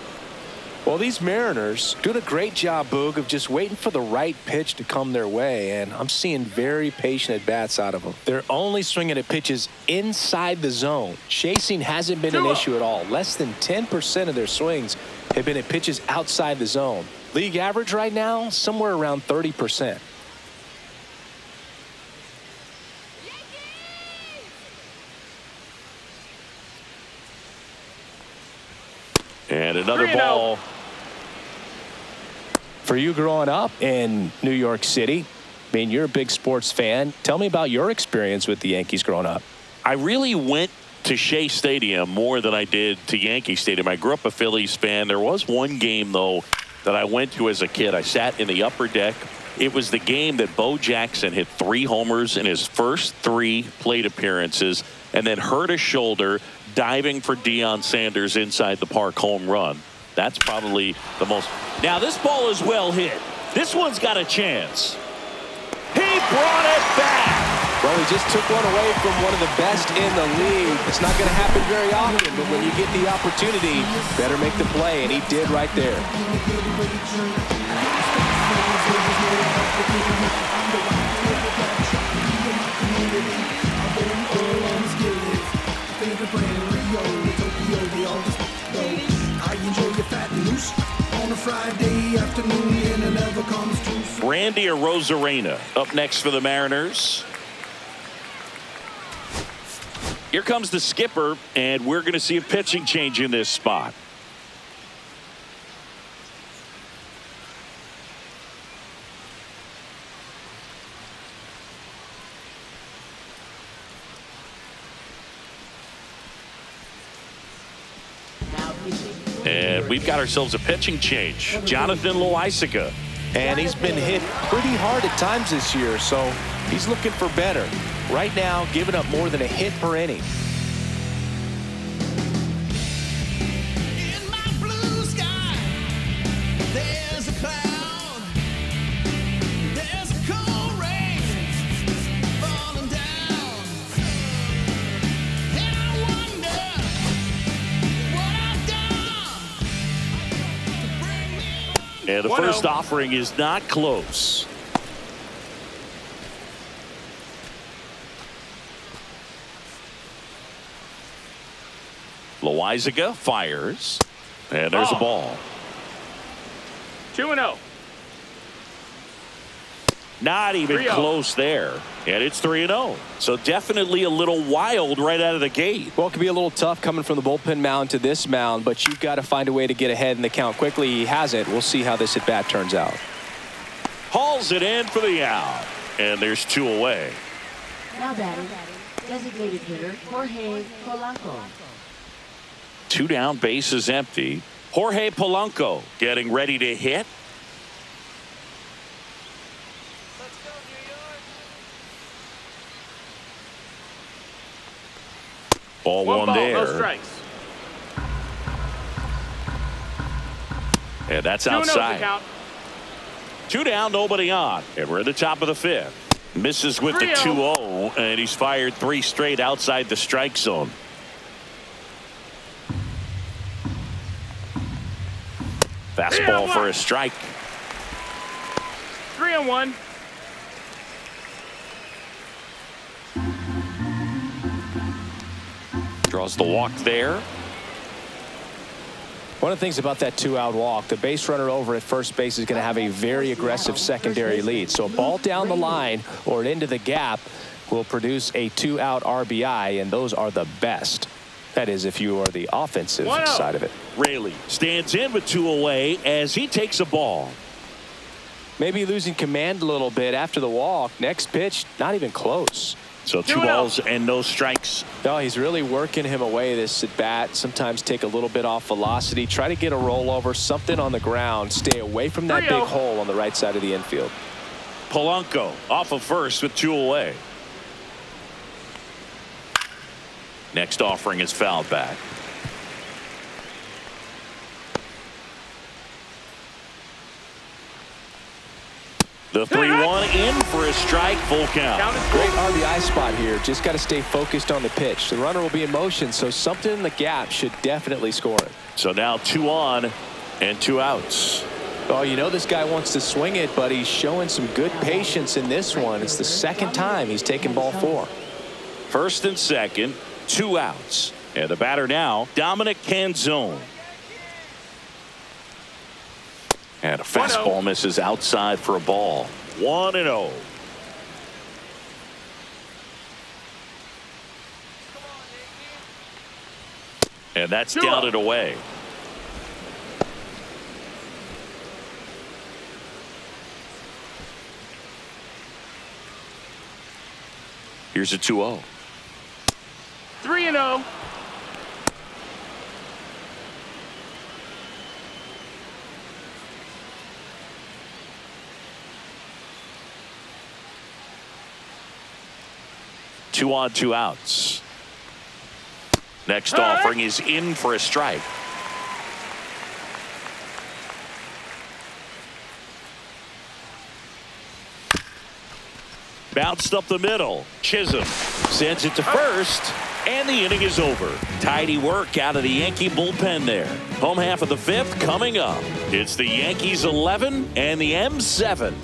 [SPEAKER 4] Well, these Mariners doing a great job, Boog, of just waiting for the right pitch to come their way, and I'm seeing very patient at-bats out of them. They're only swinging at pitches inside the zone. Chasing hasn't been an issue at all. Less than 10% of their swings have been at pitches outside the zone. League average right now, somewhere around 30%.
[SPEAKER 3] And another ball.
[SPEAKER 4] For you growing up in New York City, I mean, you're a big sports fan. Tell me about your experience with the Yankees growing up.
[SPEAKER 3] I really went to Shea Stadium more than I did to Yankee Stadium. I grew up a Phillies fan. There was one game, though, that I went to as a kid. I sat in the upper deck. It was the game that Bo Jackson hit 3 homers in his first 3 plate appearances and then hurt his shoulder diving for Deion Sanders inside the park home run. That's probably the most. Now this ball is well hit. This one's got a chance. He brought it back.
[SPEAKER 4] Well, he just took one away from one of the best in the league. It's not going to happen very often, but when you get the opportunity, better make the play, and he did right there.
[SPEAKER 3] Randy Arozarena up next for the Mariners. Here comes the skipper, and we're going to see a pitching change in this spot. And we've got ourselves a pitching change. Jonathan Loaisiga
[SPEAKER 4] And he's been hit pretty hard at times this year, so he's looking for better. Right now, giving up more than a hit per inning.
[SPEAKER 2] In my blue sky, there's a cloud. There's a cold rain falling down. And I wonder what I've done to bring me.
[SPEAKER 3] And the first offering is not close. Loizaga fires. And there's a ball.
[SPEAKER 7] 2-0.
[SPEAKER 3] Not even
[SPEAKER 7] 3-0.
[SPEAKER 3] close there. And it's 3-0. So definitely a little wild right out of the gate.
[SPEAKER 4] Well, it can be a little tough coming from the bullpen mound to this mound, but you've got to find a way to get ahead in the count quickly. He hasn't. We'll see how this at bat turns out.
[SPEAKER 3] Hauls it in for the out. And there's 2 away.
[SPEAKER 5] Now batting, designated hitter Jorge Polanco.
[SPEAKER 3] 2 down, bases empty. Jorge Polanco getting ready to hit. Ball one there.
[SPEAKER 7] No strikes.
[SPEAKER 3] And that's
[SPEAKER 7] 2-0 the
[SPEAKER 3] outside.
[SPEAKER 7] count.
[SPEAKER 3] 2 down, nobody on. And we're at the top of the 5th. Misses with the
[SPEAKER 7] 3-0.
[SPEAKER 3] 2-0, and he's fired 3 straight outside the strike zone. Fastball for a strike.
[SPEAKER 7] 3-1.
[SPEAKER 3] Draws the walk there.
[SPEAKER 4] One of the things about that 2-out walk, the base runner over at first base is going to have a very aggressive secondary lead. So a ball down the line or into the gap will produce a 2-out RBI, and those are the best. That is, if you are the offensive side of it.
[SPEAKER 3] Raley stands in with 2 away as he takes a ball.
[SPEAKER 4] Maybe losing command a little bit after the walk. Next pitch, not even close.
[SPEAKER 3] So 2 balls and no strikes.
[SPEAKER 4] No, he's really working him away this at bat. Sometimes take a little bit off velocity. Try to get a rollover, something on the ground. Stay away from that big hole on the right side of the infield.
[SPEAKER 3] Polanco off of first with 2 away. Next offering is fouled back. The 3-1 in for a strike, full count.
[SPEAKER 4] Great RBI spot here. Just got to stay focused on the pitch. The runner will be in motion, so something in the gap should definitely score it.
[SPEAKER 3] So now 2 on and 2 outs.
[SPEAKER 4] Oh, you know this guy wants to swing it, but he's showing some good patience in this one. It's the second time he's taken ball 4.
[SPEAKER 3] First and second, 2 outs. And the batter now, Dominic Canzone. And a fastball misses outside for a ball. 1-0. And that's down and away. Here's a 2-0.
[SPEAKER 7] 3-0.
[SPEAKER 3] Two on, 2 outs. Next offering is in for a strike. Bounced up the middle. Chisholm sends it to first, and the inning is over. Tidy work out of the Yankee bullpen there. Home half of the 5th coming up. It's the Yankees 11 and the M7.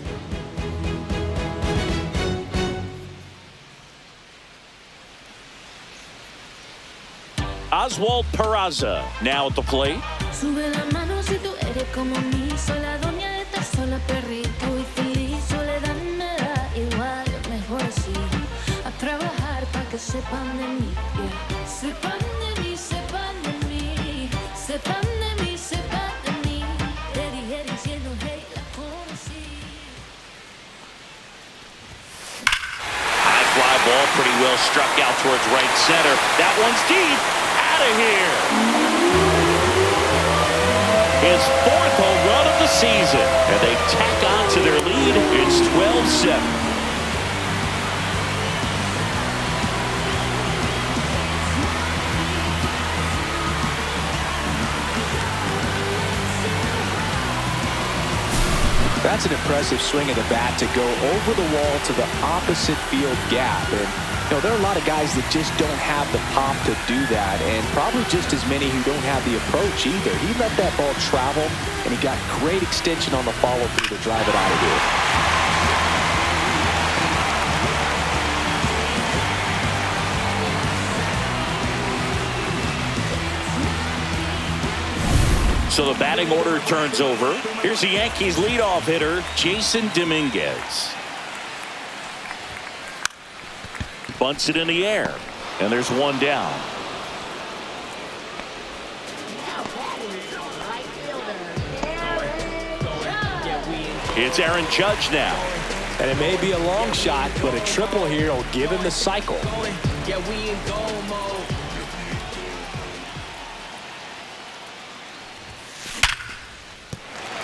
[SPEAKER 3] Oswald Peraza now at the plate.
[SPEAKER 1] Sube la mano si tú eres como mí, soy la dueña de estar sola, perrito y feliz. Soledad me da igual, mejor así. A trabajar para que sepan de mí, yeah. Sepan de mí, sepan de mí, sepan de mí, sepan de mí. Te dije diciendo, hey, la conocí.
[SPEAKER 3] High fly ball, pretty well struck out towards right center. That one's deep. Out of here. His 4th home run of the season, and they tack on to their lead. It's 12-7.
[SPEAKER 4] That's an impressive swing of the bat to go over the wall to the opposite field gap. And, there are a lot of guys that just don't have the pop to do that, and probably just as many who don't have the approach either. He let that ball travel, and he got great extension on the follow-through to drive it out of here.
[SPEAKER 3] So the batting order turns over. Here's the Yankees leadoff hitter, Jason Dominguez. Bunts it in the air, and there's one down. It's Aaron Judge now.
[SPEAKER 4] And it may be a long shot, but a triple here will give him the cycle.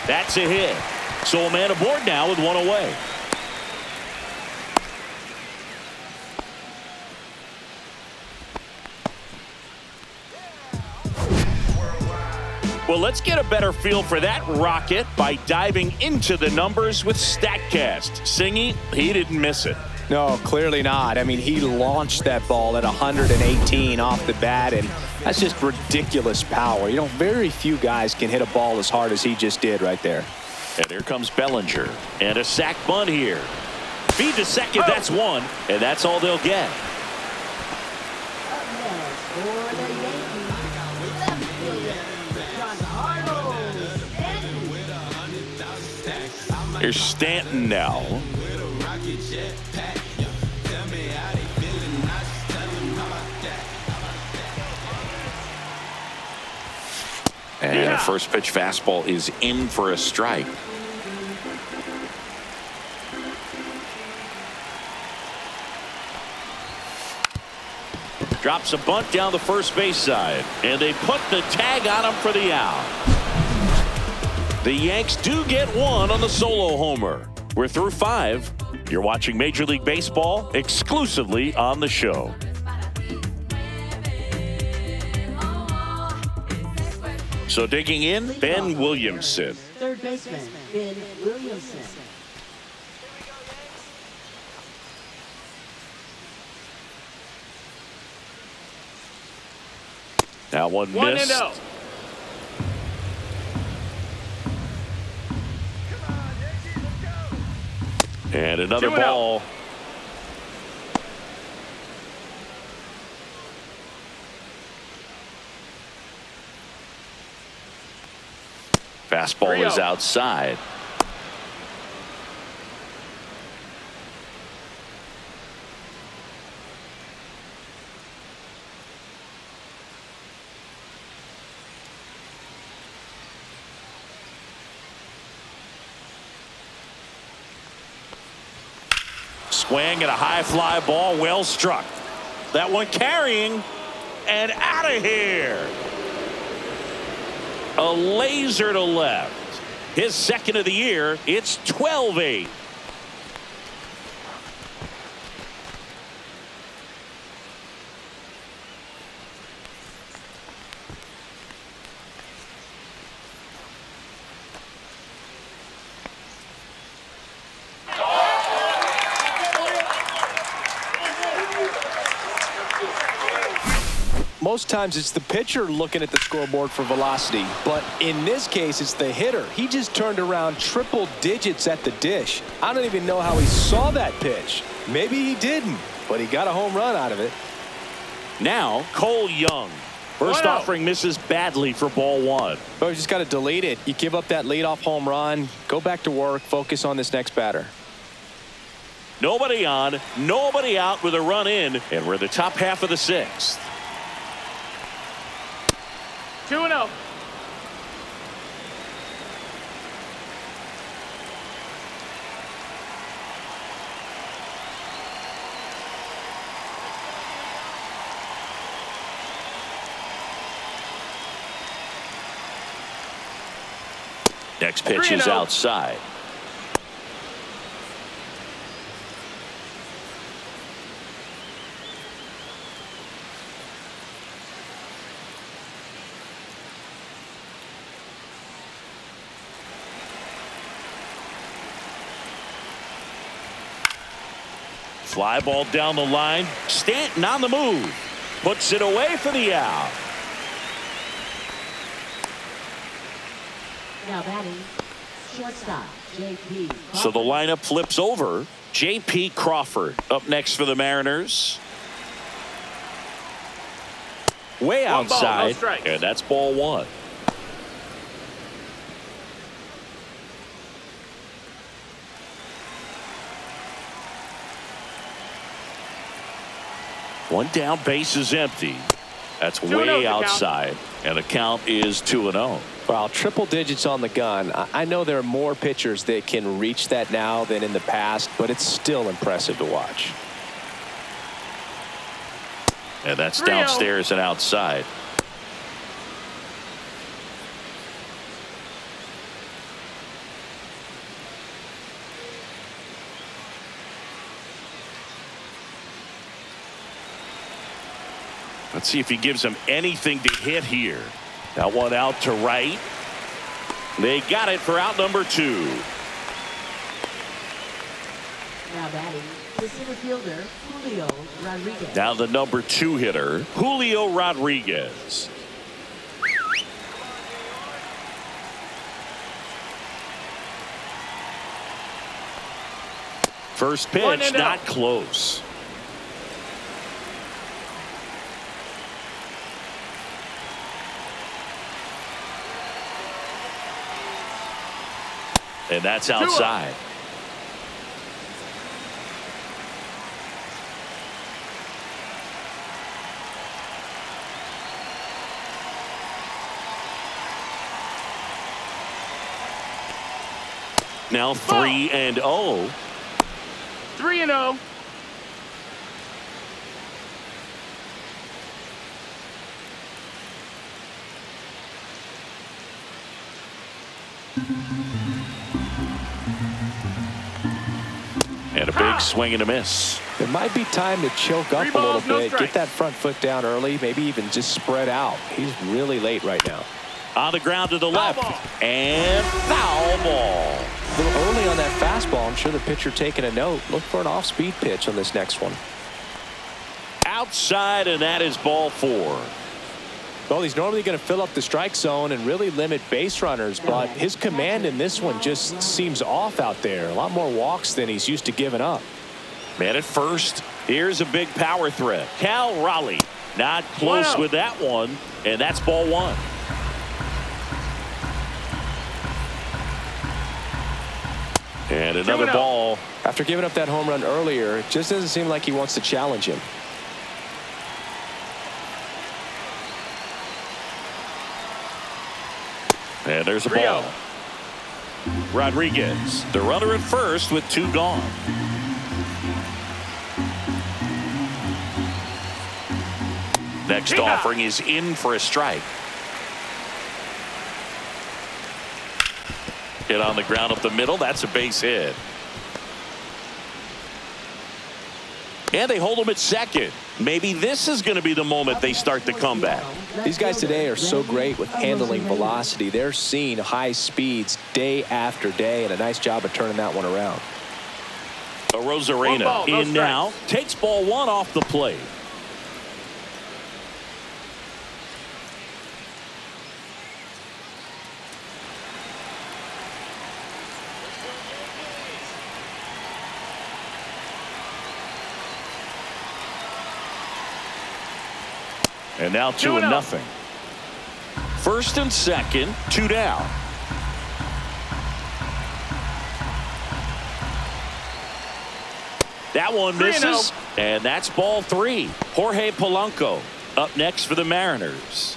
[SPEAKER 3] That's a hit. So a man aboard now with one away. Well, let's get a better feel for that rocket by diving into the numbers with StatCast. Singy, he didn't miss it.
[SPEAKER 4] No, clearly not. I mean, he launched that ball at 118 off the bat, and that's just ridiculous power. Very few guys can hit a ball as hard as he just did right there.
[SPEAKER 3] And here comes Bellinger. And a sac bunt here. Feed to second, that's one. And that's all they'll get.
[SPEAKER 5] Up next for the Yankees, left fielder, Stanton.
[SPEAKER 3] Here's Stanton now. And first pitch fastball is in for a strike. Drops a bunt down the first base side, and they put the tag on him for the out. The Yanks do get one on the solo homer. We're through 5. You're watching Major League Baseball exclusively on the show. So digging in, Ben Williamson.
[SPEAKER 5] Third baseman, Ben Williamson.
[SPEAKER 3] Now one missed.
[SPEAKER 7] 1-0.
[SPEAKER 3] And another
[SPEAKER 7] 2-0.
[SPEAKER 3] ball. Fastball
[SPEAKER 7] 3-0.
[SPEAKER 3] is outside. Swing and a high fly ball, well struck. That one carrying and out of here. A laser to left. His second of the year. It's 12-8.
[SPEAKER 4] Most times it's the pitcher looking at the scoreboard for velocity, but in this case it's the hitter. He just turned around triple digits at the dish. I don't even know how he saw that pitch. Maybe he didn't, but he got a home run out of it.
[SPEAKER 3] Now Cole Young. First
[SPEAKER 7] 1-0.
[SPEAKER 3] offering misses badly for ball 1.
[SPEAKER 4] Oh, you just got to delete it. You give up that leadoff home run, go back to work, focus on this next batter.
[SPEAKER 3] Nobody on, nobody out with a run in, and we're the top half of the 6th.
[SPEAKER 7] 2-0.
[SPEAKER 3] Next pitch is
[SPEAKER 7] 3-0.
[SPEAKER 3] outside. Fly ball down the line. Stanton on the move. Puts it away for the out.
[SPEAKER 5] Now batting, shortstop, J.P.
[SPEAKER 3] So the lineup flips over. J.P. Crawford up next for the Mariners. Way
[SPEAKER 7] One ball, no
[SPEAKER 3] outside.
[SPEAKER 7] strikes.
[SPEAKER 3] And that's ball one. One down, base is empty. That's
[SPEAKER 7] 2-0
[SPEAKER 3] way
[SPEAKER 7] the count.
[SPEAKER 3] outside. And the count is 2-0.
[SPEAKER 4] Well, triple digits on the gun. I know there are more pitchers that can reach that now than in the past, but it's still impressive to watch.
[SPEAKER 3] And that's
[SPEAKER 7] 3-0.
[SPEAKER 3] downstairs and outside. Let's see if he gives him anything to hit here. That one out to right. They got it for out number 2.
[SPEAKER 5] Now batting, the center fielder, Julio Rodriguez.
[SPEAKER 3] Now the number 2 hitter, Julio Rodriguez. First pitch,
[SPEAKER 7] 1-0.
[SPEAKER 3] not close. And that's outside. Now 3-0.
[SPEAKER 7] 3-0.
[SPEAKER 3] And a big swing and a miss.
[SPEAKER 4] It might be time to choke up
[SPEAKER 7] 3
[SPEAKER 4] a little
[SPEAKER 7] balls, no
[SPEAKER 4] bit,
[SPEAKER 7] strikes.
[SPEAKER 4] get that front foot down early, maybe even just spread out. He's really late right now.
[SPEAKER 3] On the ground to the
[SPEAKER 7] Foul
[SPEAKER 3] left.
[SPEAKER 7] ball.
[SPEAKER 3] And foul ball.
[SPEAKER 4] A little early on that fastball. I'm sure the pitcher taking a note. Look for an off-speed pitch on this next one.
[SPEAKER 3] Outside, and that is ball 4.
[SPEAKER 4] Well, he's normally going to fill up the strike zone and really limit base runners, but his command in this one just seems off out there. A lot more walks than he's used to giving up.
[SPEAKER 3] Man at first. Here's a big power threat. Cal Raleigh not close
[SPEAKER 7] 1-0.
[SPEAKER 3] with that one, and that's ball 1. And another
[SPEAKER 7] 2-0.
[SPEAKER 3] ball.
[SPEAKER 4] After giving up that home run earlier, it just doesn't seem like he wants to challenge him.
[SPEAKER 3] And there's a
[SPEAKER 7] 3-0.
[SPEAKER 3] ball. Rodriguez, the runner at first with 2 gone. Next
[SPEAKER 7] Hit.
[SPEAKER 3] offering is in for a strike. Hit on the ground up the middle. That's a base hit. And they hold him at second. Maybe this is going to be the moment they start the comeback.
[SPEAKER 4] These guys today are so great with handling velocity. They're seeing high speeds day after day, and a nice job of turning that one around.
[SPEAKER 3] A Rosarena
[SPEAKER 7] 1 ball, no
[SPEAKER 3] in now.
[SPEAKER 7] strikes.
[SPEAKER 3] Takes ball 1 off the plate. And now 2-0. First and second, 2 down. That one
[SPEAKER 7] 3-0.
[SPEAKER 3] misses, and that's ball 3. Jorge Polanco up next for the Mariners.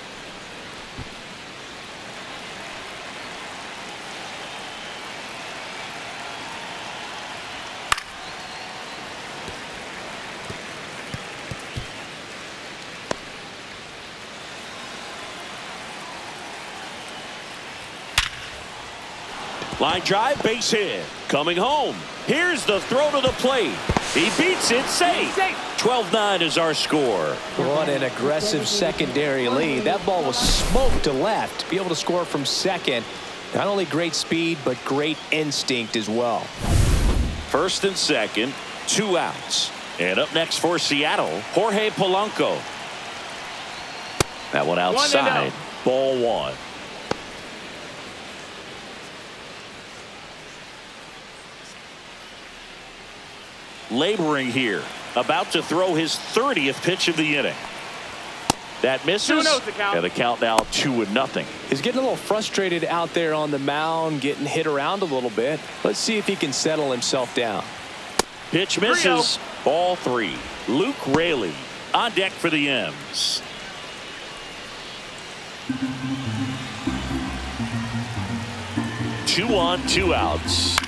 [SPEAKER 3] Line drive, base hit. Coming home. Here's the throw to the plate. He beats it, safe. 12-9 is our score.
[SPEAKER 4] What an aggressive secondary lead. That ball was smoked to left. To be able to score from second, not only great speed, but great instinct as well.
[SPEAKER 3] First and second, 2 outs. And up next for Seattle, Jorge Polanco. That one outside. Ball 1. Laboring here, about to throw his 30th pitch of the inning. That misses, and the count now 2-0.
[SPEAKER 4] He's getting a little frustrated out there on the mound, getting hit around a little bit. Let's see if he can settle himself down.
[SPEAKER 3] Pitch misses. Ball 3. Luke Raley on deck for the M's. Two on, 2 outs.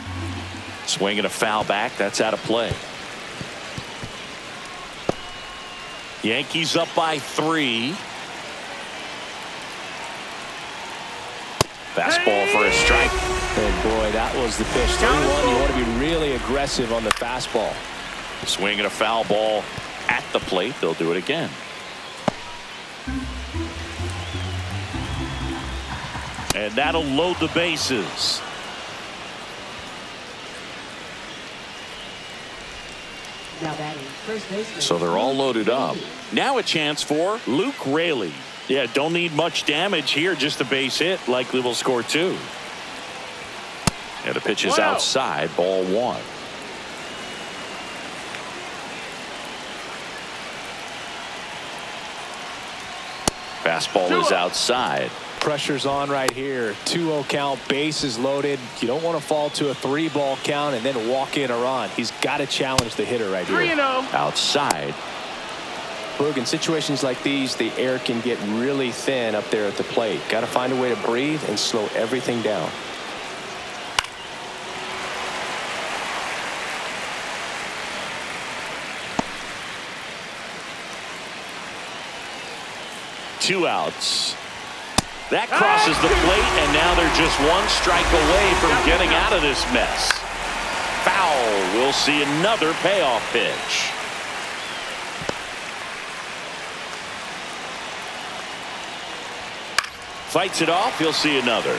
[SPEAKER 3] Swinging a foul back. That's out of play. Yankees up by 3. Fastball for a strike.
[SPEAKER 4] And boy, that was the pitch. 3-1. You want to be really aggressive on the fastball.
[SPEAKER 3] Swinging a foul ball at the plate. They'll do it again. And that'll load the bases.
[SPEAKER 5] Now batting, first baseman.
[SPEAKER 3] So they're all loaded up. Now a chance for Luke Raley. Yeah, don't need much damage here. Just a base hit. Likely will score 2. And the pitch is outside. Ball 1. Fastball is outside.
[SPEAKER 4] Pressure's on right here. 2-0 count, bases loaded. You don't want to fall to a 3-ball count and then walk in a run. He's got to challenge the hitter right here.
[SPEAKER 7] 3-0.
[SPEAKER 3] Outside.
[SPEAKER 4] Boog, in situations like these, the air can get really thin up there at the plate. Got to find a way to breathe and slow everything down.
[SPEAKER 3] Two outs. That crosses the plate, and now they're just 1 strike away from getting out of this mess. Foul. We'll see another payoff pitch. Fights it off. He'll see another.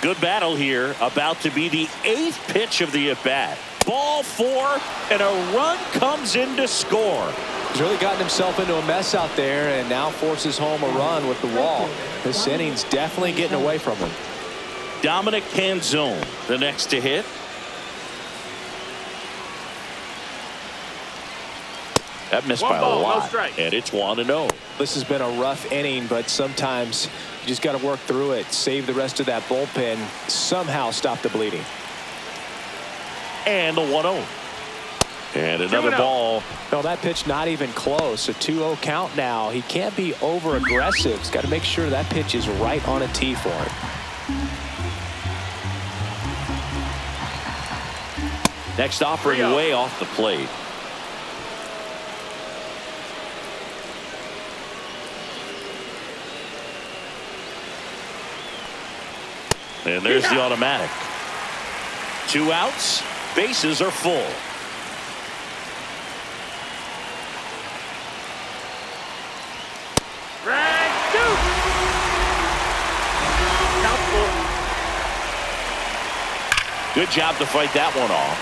[SPEAKER 3] Good battle here. About to be the 8th pitch of the at-bat. Ball 4, and a run comes in to score.
[SPEAKER 4] He's really gotten himself into a mess out there and now forces home a run with the wall. This inning's definitely getting away from him.
[SPEAKER 3] Dominic Canzone, the next to hit. That missed by a lot, and it's 1-0.
[SPEAKER 4] This has been a rough inning, but sometimes you just got to work through it, save the rest of that bullpen, somehow stop the bleeding.
[SPEAKER 3] And the 1-0. And another ball.
[SPEAKER 4] No, that pitch not even close. A 2-0 count now. He can't be over aggressive. He's got to make sure that pitch is right on a tee for him.
[SPEAKER 3] Next offering way off the plate. And there's the automatic. 2 outs. Bases are full. Good job to fight that one off.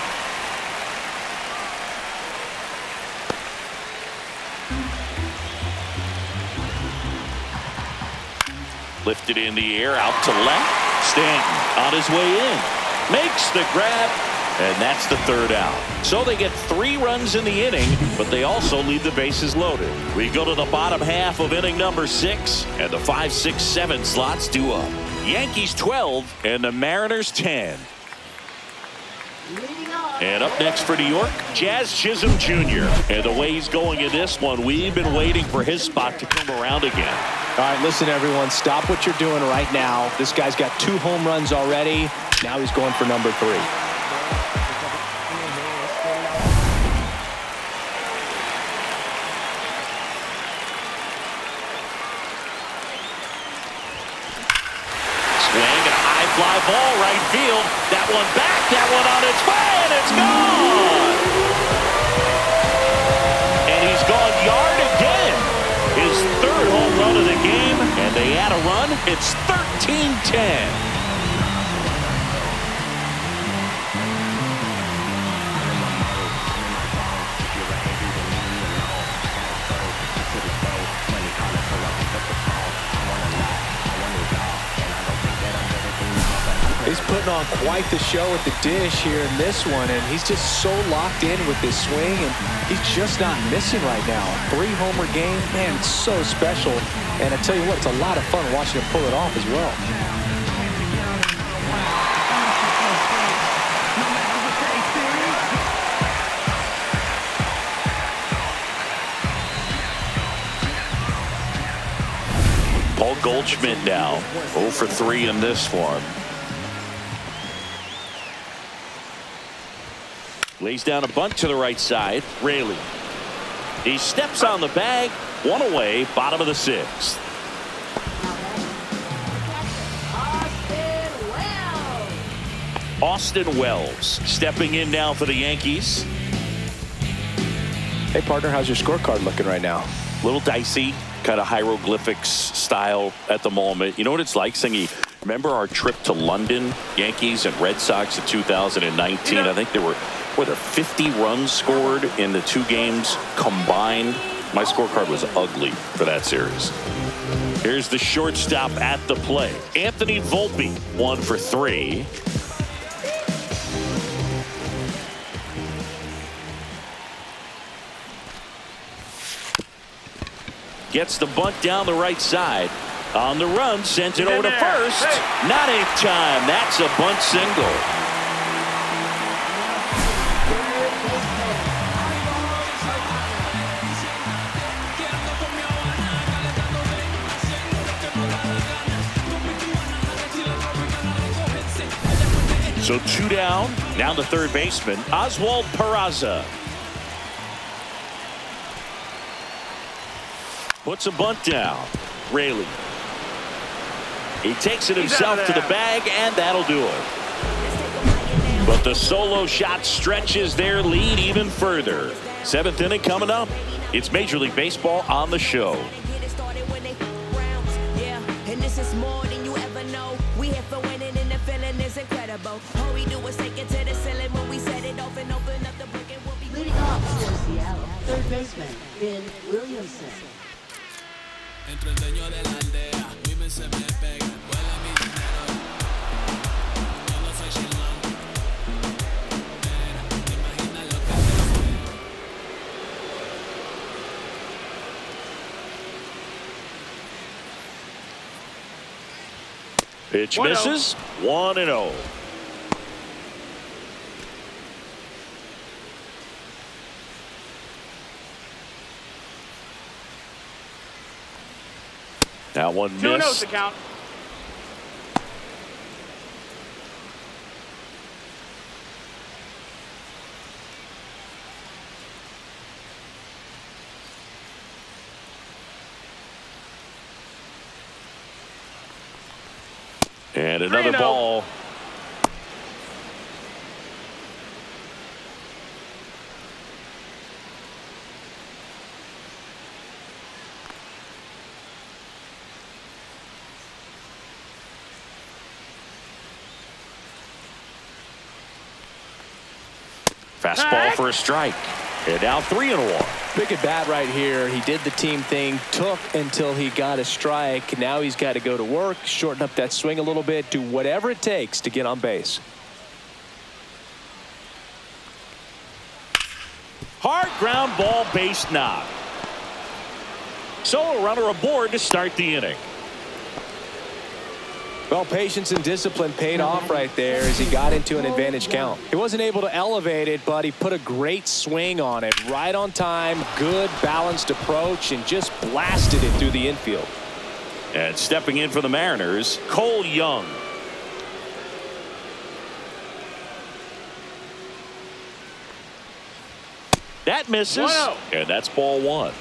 [SPEAKER 3] Lifted in the air, out to left. Stanton on his way in. Makes the grab, and that's the 3rd out. So they get 3 runs in the inning, but they also leave the bases loaded. We go to the bottom half of inning number 6, and the 5, 6, 7 slots due up. Yankees 12 and the Mariners 10. And up next for New York, Jazz Chisholm Jr. And the way he's going in this one, we've been waiting for his spot to come around again.
[SPEAKER 4] All right, listen, everyone, stop what you're doing right now. This guy's got 2 home runs already. Now he's going for number 3.
[SPEAKER 3] fly ball right field. That one back, that one on its way, and it's gone. And he's gone yard again. His third home run of the game, and they add a run. It's 13-10.
[SPEAKER 4] He's putting on quite the show at the dish here in this one, and he's just so locked in with this swing, and he's just not missing right now. A 3-homer game, man, it's so special. And I tell you what, it's a lot of fun watching him pull it off as well.
[SPEAKER 3] Paul Goldschmidt now 0 for 3 in this one. Lays down a bunt to the right side. Raley. He steps on the bag. One away. Bottom of the 6th. Austin Wells stepping in now for the Yankees.
[SPEAKER 4] Hey, partner, how's your scorecard looking right now?
[SPEAKER 3] A little dicey. Kind of hieroglyphics style at the moment. You know what it's like, Singy? Remember our trip to London, Yankees and Red Sox in 2019? I think there were 50 runs scored in the 2 games combined. My scorecard was ugly for that series. Here's the shortstop at the plate. Anthony Volpe, 1 for 3. Gets the bunt down the right side. On the run, sends it over to first. Not in time. That's a bunt single. So 2 down. Now the third baseman, Oswald Peraza. Puts a bunt down. Raley. He takes it himself to the bag, and that'll do it. But the solo shot stretches their lead even further. 7th inning coming up. It's Major League Baseball on the show.
[SPEAKER 8] And this is more than you ever know. We here for winning, and the feeling is incredible. All we do is take it to the ceiling when we set it off and open up the book, and we'll be
[SPEAKER 5] Leading off for Seattle, third baseman, Ben Williamson.
[SPEAKER 6] Entre el dueño de la aldea, women se me pegan, vuela mi dinero. Yo no soy chilán. Mira, imagina lo que
[SPEAKER 3] Pitch misses. 1-0. That one missed.
[SPEAKER 7] 2-0 to count.
[SPEAKER 3] And another
[SPEAKER 7] 3-0.
[SPEAKER 3] ball. Fastball for a strike. And now 3-1.
[SPEAKER 4] Big at bat right here. He did the team thing, took until he got a strike. Now he's got to go to work, shorten up that swing a little bit, do whatever it takes to get on base.
[SPEAKER 3] Hard ground ball, base knock. So a runner aboard to start the inning.
[SPEAKER 4] Well, patience and discipline paid off right there as he got into an advantage count. He wasn't able to elevate it, but he put a great swing on it. Right on time, good balanced approach, and just blasted it through the infield.
[SPEAKER 3] And stepping in for the Mariners, Cole Young. That misses.
[SPEAKER 7] 1-0.
[SPEAKER 3] And that's ball 1.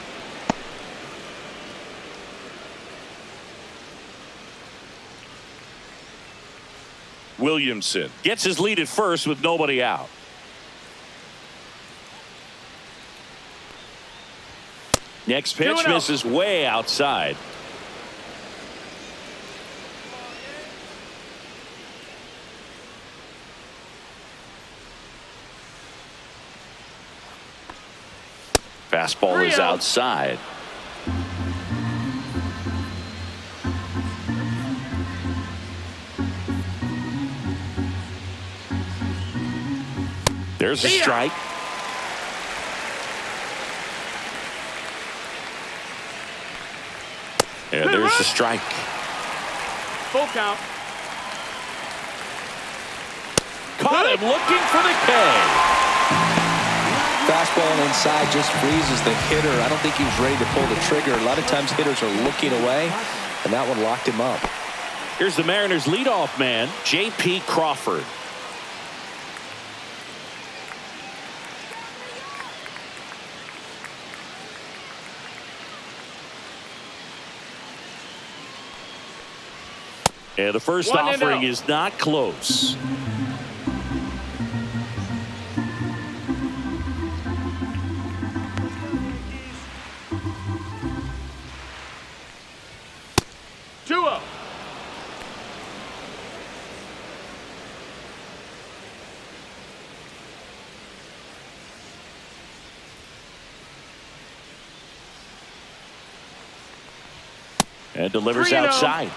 [SPEAKER 3] Williamson gets his lead at first with nobody out. Next pitch misses way outside. Fastball is outside. There's a strike. And there's the strike.
[SPEAKER 7] Full count.
[SPEAKER 3] Caught him looking for the K.
[SPEAKER 4] Fastball inside just freezes the hitter. I don't think he was ready to pull the trigger. A lot of times hitters are looking away, and that one locked him up.
[SPEAKER 3] Here's the Mariners' leadoff man, J.P. Crawford. And the first offering is not close. And delivers outside.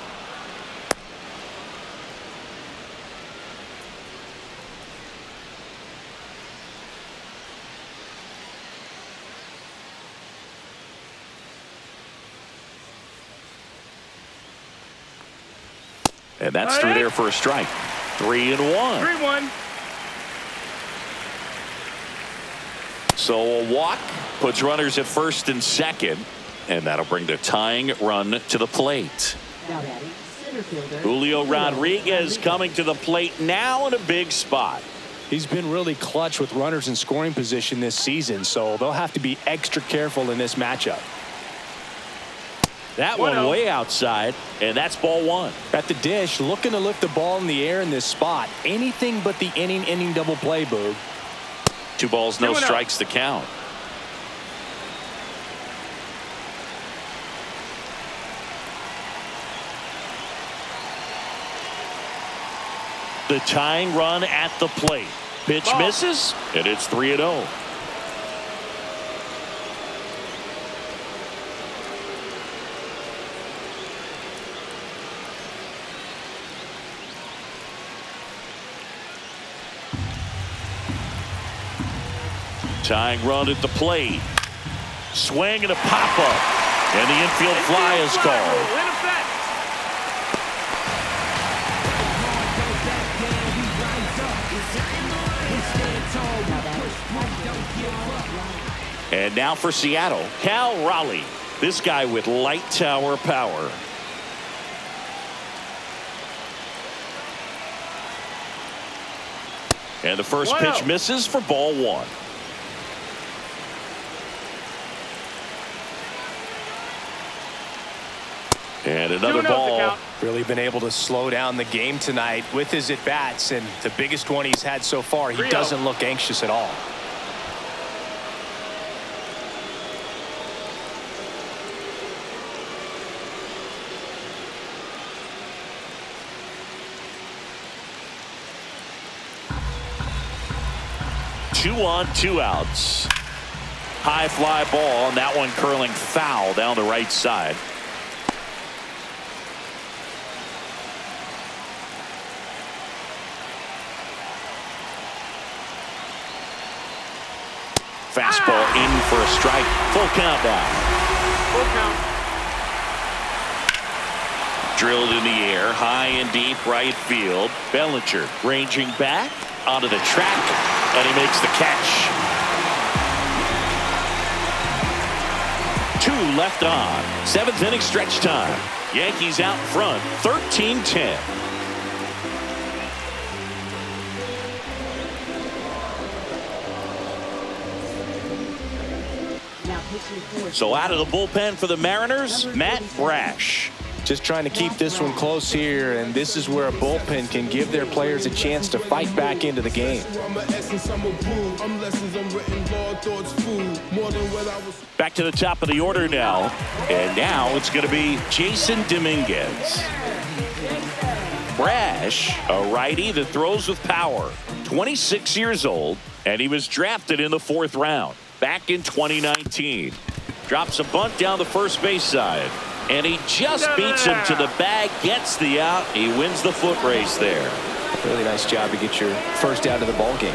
[SPEAKER 3] And that's through there for a strike. 3-1.
[SPEAKER 7] 3-1.
[SPEAKER 3] So a walk puts runners at first and second. And that'll bring the tying run to the plate.
[SPEAKER 5] Now batting, center fielder
[SPEAKER 3] Julio Rodriguez coming to the plate now in a big spot.
[SPEAKER 4] He's been really clutch with runners in scoring position this season, so they'll have to be extra careful in this matchup.
[SPEAKER 3] That one way outside, and that's ball one.
[SPEAKER 4] At the dish, looking to lift the ball in the air in this spot. Anything but the inning double play, Boog.
[SPEAKER 3] 2 balls, no strikes to count. The tying run at the plate. Pitch misses, and it's 3-0. Tying run at the plate. Swing and a pop-up. And the infield fly is called. And now for Seattle, Cal Raleigh. This guy with light tower power. And the first pitch misses for ball one. And another ball.
[SPEAKER 4] Really been able to slow down the game tonight with his at-bats, and the biggest one he's had so far. He doesn't look anxious at all.
[SPEAKER 3] Two on, 2 outs. High fly ball, and that one curling foul down the right side. Fastball in for a strike. Full count now.
[SPEAKER 7] Full count.
[SPEAKER 3] Drilled in the air, high and deep right field. Bellinger ranging back onto the track, and he makes the catch. 2 left on. 7th inning stretch time. Yankees out front, 13-10. So out of the bullpen for the Mariners, Matt Brash.
[SPEAKER 4] Just trying to keep this one close here, and this is where a bullpen can give their players a chance to fight back into the game.
[SPEAKER 3] Back to the top of the order now, and now it's going to be Jason Dominguez. Brash, a righty that throws with power, 26 years old, and he was drafted in the 4th round back in 2019. Drops a bunt down the first base side, and he just beats him to the bag, gets the out. He wins the foot race there.
[SPEAKER 4] Really nice job to get your first out of the ball game.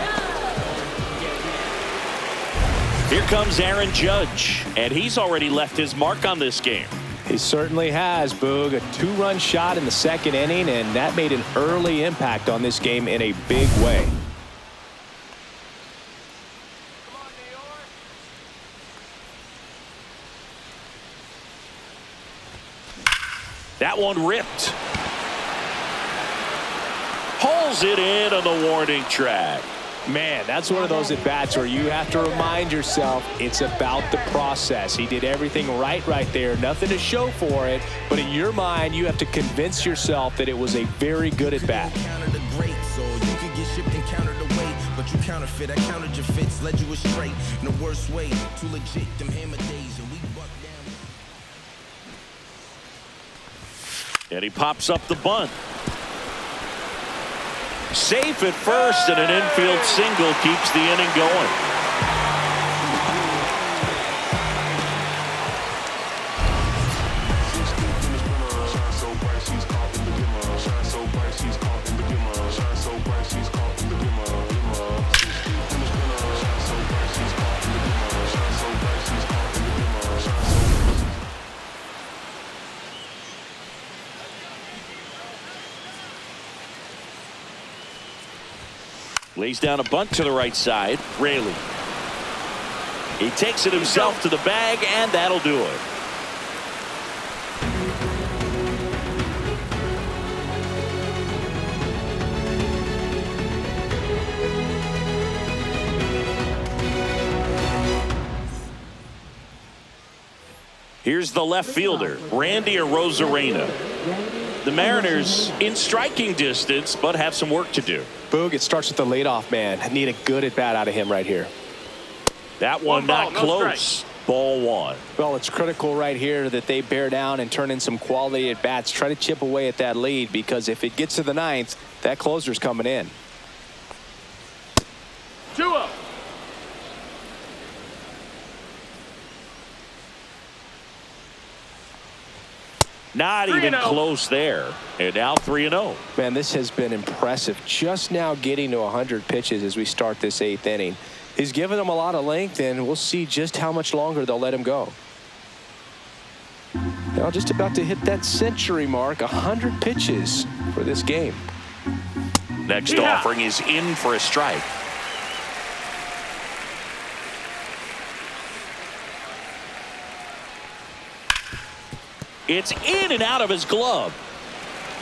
[SPEAKER 3] Here comes Aaron Judge, and he's already left his mark on this game.
[SPEAKER 4] He certainly has, Boog. A 2-run shot in the 2nd inning, and that made an early impact on this game in a big way.
[SPEAKER 3] That one ripped. Pulls it in on the warning track.
[SPEAKER 4] Man, that's one of those at-bats where you have to remind yourself it's about the process. He did everything right there. Nothing to show for it, but in your mind, you have to convince yourself that it was a very good at-bat.
[SPEAKER 9] But you counterfeit, I countered your fits, led you astray in the worst way. Too legit, them hammer days, and we buck down.
[SPEAKER 3] And he pops up the bunt. Safe at first, and an infield single keeps the inning going. Lays down a bunt to the right side. Raley. He takes it himself to the bag, and that'll do it. Here's the left fielder, Randy Arozarena. The Mariners in striking distance, but have some work to do.
[SPEAKER 4] Boog, it starts with the leadoff man. I need a good at-bat out of him right here.
[SPEAKER 3] That one not close. Ball 1.
[SPEAKER 4] Well, it's critical right here that they bear down and turn in some quality at-bats. Try to chip away at that lead, because if it gets to the 9th, that closer's coming in.
[SPEAKER 7] 2-0.
[SPEAKER 3] Not even close there. And now 3-0.
[SPEAKER 4] Man, this has been impressive. Just now getting to 100 pitches as we start this 8th inning. He's given them a lot of length, and we'll see just how much longer they'll let him go. Now just about to hit that century mark, 100 pitches for this game.
[SPEAKER 3] Next offering is in for a strike. It's in and out of his glove.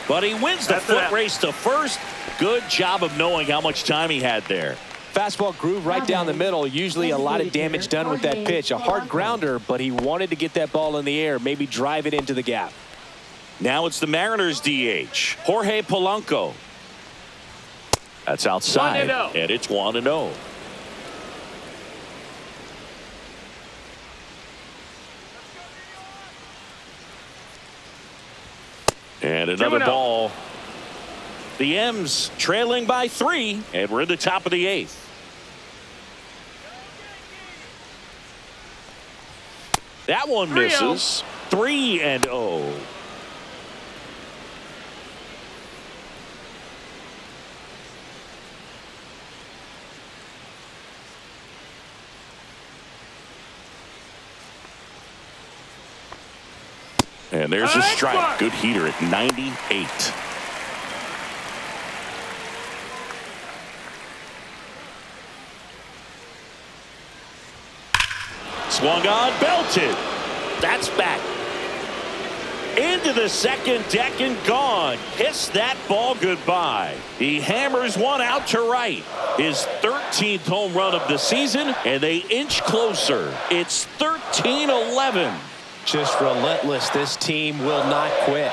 [SPEAKER 3] But he wins the foot race to first. Good job of knowing how much time he had there.
[SPEAKER 4] Fastball groove right down the middle. Usually a lot of damage done with that pitch. A hard grounder, but he wanted to get that ball in the air, maybe drive it into the gap.
[SPEAKER 3] Now it's the Mariners DH, Jorge Polanco. That's outside, and it's 1-0. And another ball. The M's trailing by 3, and we're in the top of the 8th. That one misses. 3-0. And there's a strike. Good heater at 98. Swung on, belted. That's back. Into the second deck and gone. Kiss that ball goodbye. He hammers one out to right. His 13th home run of the season, and they inch closer. It's 13-11.
[SPEAKER 4] Just relentless. This team will not quit.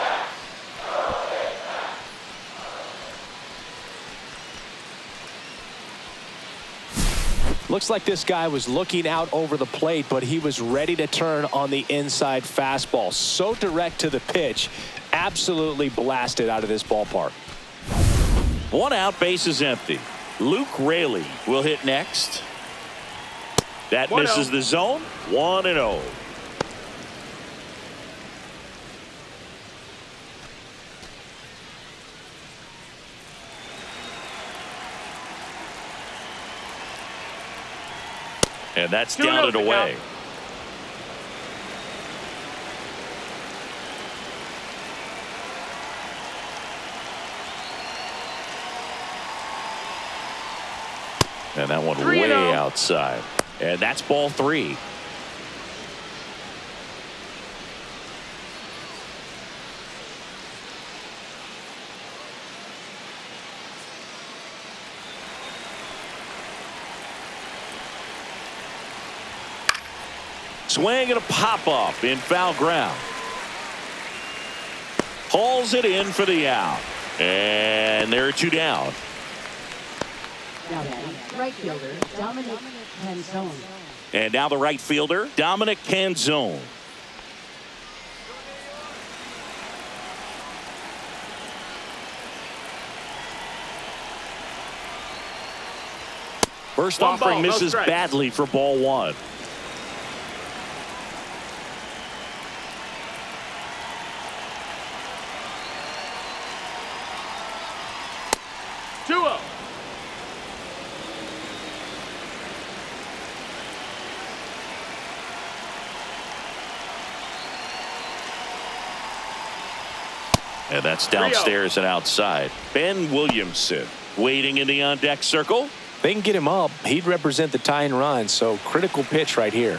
[SPEAKER 4] Looks like this guy was looking out over the plate, but he was ready to turn on the inside fastball. So direct to the pitch. Absolutely blasted out of this ballpark.
[SPEAKER 3] 1 out, base is empty. Luke Raley will hit next. That misses the zone. 1-0. And that's down and away. And that one way outside. And that's ball 3. Swing and a pop-up in foul ground. Hauls it in for the out. And there are 2 down.
[SPEAKER 5] Now batting, right fielder, Dominic Canzone.
[SPEAKER 3] And now the right fielder, Dominic Canzone. First offering misses badly for ball 1. And that's downstairs and outside. Ben Williamson waiting in the on-deck circle.
[SPEAKER 4] They can get him up. He'd represent the tying run, so critical pitch right here.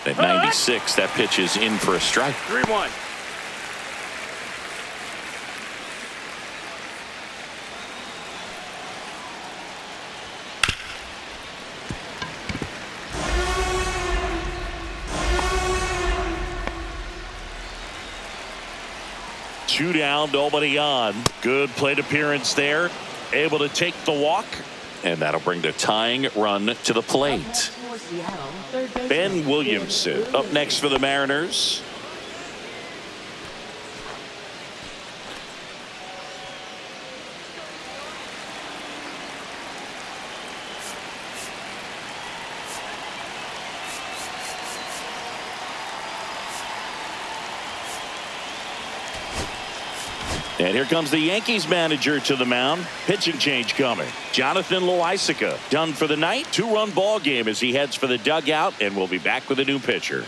[SPEAKER 3] At 96, that pitch is in for a strike.
[SPEAKER 7] 3-1.
[SPEAKER 3] Two down, nobody on. Good plate appearance there. Able to take the walk. And that'll bring the tying run to the plate. Ben Williamson up next for the Mariners. And here comes the Yankees manager to the mound. Pitching change coming. Jonathan Loaisiga done for the night. 2-run ball game as he heads for the dugout, and we'll be back with a new pitcher.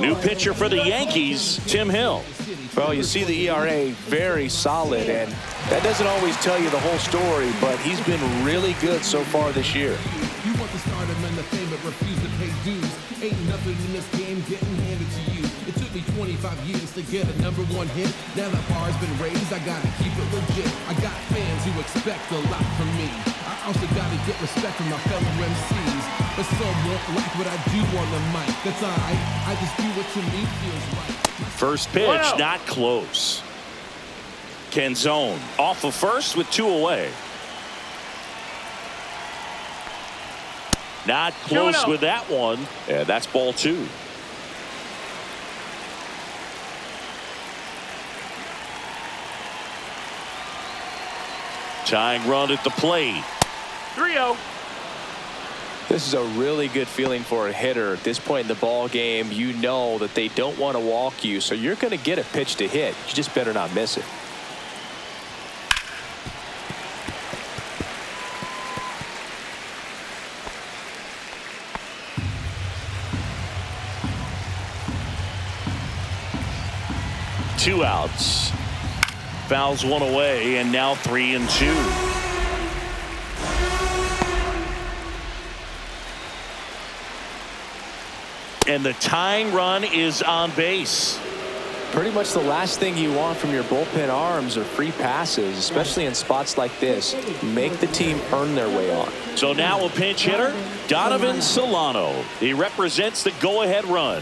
[SPEAKER 3] New pitcher for the Yankees, Tim Hill.
[SPEAKER 4] Well, you see the ERA very solid, and that doesn't always tell you the whole story, but he's been really good so far this year.
[SPEAKER 9] You want to start him and the fame but refuse to pay dues. Ain't nothing in this game getting handed to you. It took me 25 years to get a #1 hit. Now the bar's been raised, I gotta keep it legit. I got fans who expect a lot from me. I also gotta get respect from my fellow MCs. But some won't like what I do on the mic. That's alright, I just do what to me feels right.
[SPEAKER 3] First pitch, not close. Canzone off of first with 2 away. Not close with that one. And that's ball 2. Tying run at the plate.
[SPEAKER 7] 3-0.
[SPEAKER 4] This is a really good feeling for a hitter. At this point in the ball game, you know that they don't want to walk you, so you're going to get a pitch to hit. You just better not miss it.
[SPEAKER 3] Two outs. Fouls one away, and now 3-2. And the tying run is on base.
[SPEAKER 4] Pretty much the last thing you want from your bullpen arms are free passes, especially in spots like this. Make the team earn their way on.
[SPEAKER 3] So now a pinch hitter, Donovan Solano. He represents the go-ahead run.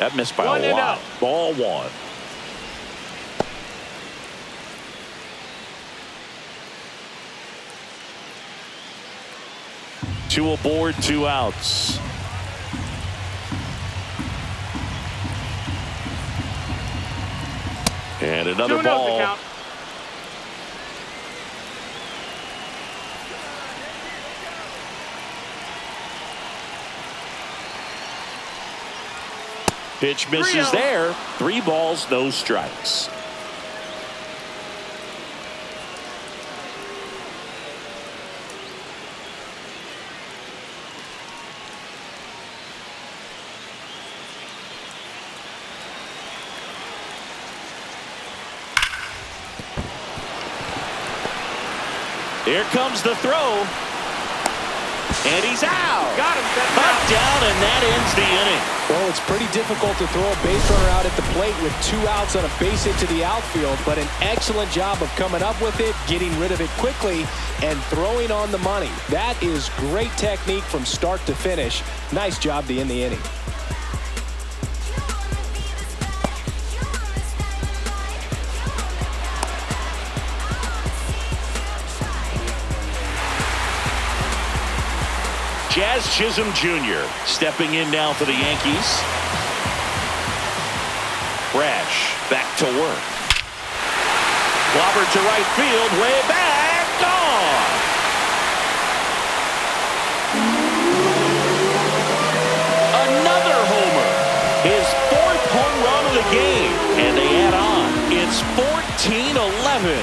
[SPEAKER 3] That missed by a lot. Ball one. Two aboard, 2 outs. And another ball. Pitch misses there. 3 balls, no strikes. Here comes the throw. And he's out.
[SPEAKER 7] Got him.
[SPEAKER 3] Knocked down, and that ends the inning.
[SPEAKER 4] Well, it's pretty difficult to throw a base runner out at the plate with 2 outs on a base hit to the outfield, but an excellent job of coming up with it, getting rid of it quickly, and throwing on the money. That is great technique from start to finish. Nice job to end the inning.
[SPEAKER 3] Jazz Chisholm Jr. stepping in now for the Yankees. Brash back to work. Clobbered to right field, way back, gone. Another homer. His 4th home run of the game. And they add on. It's 14-11.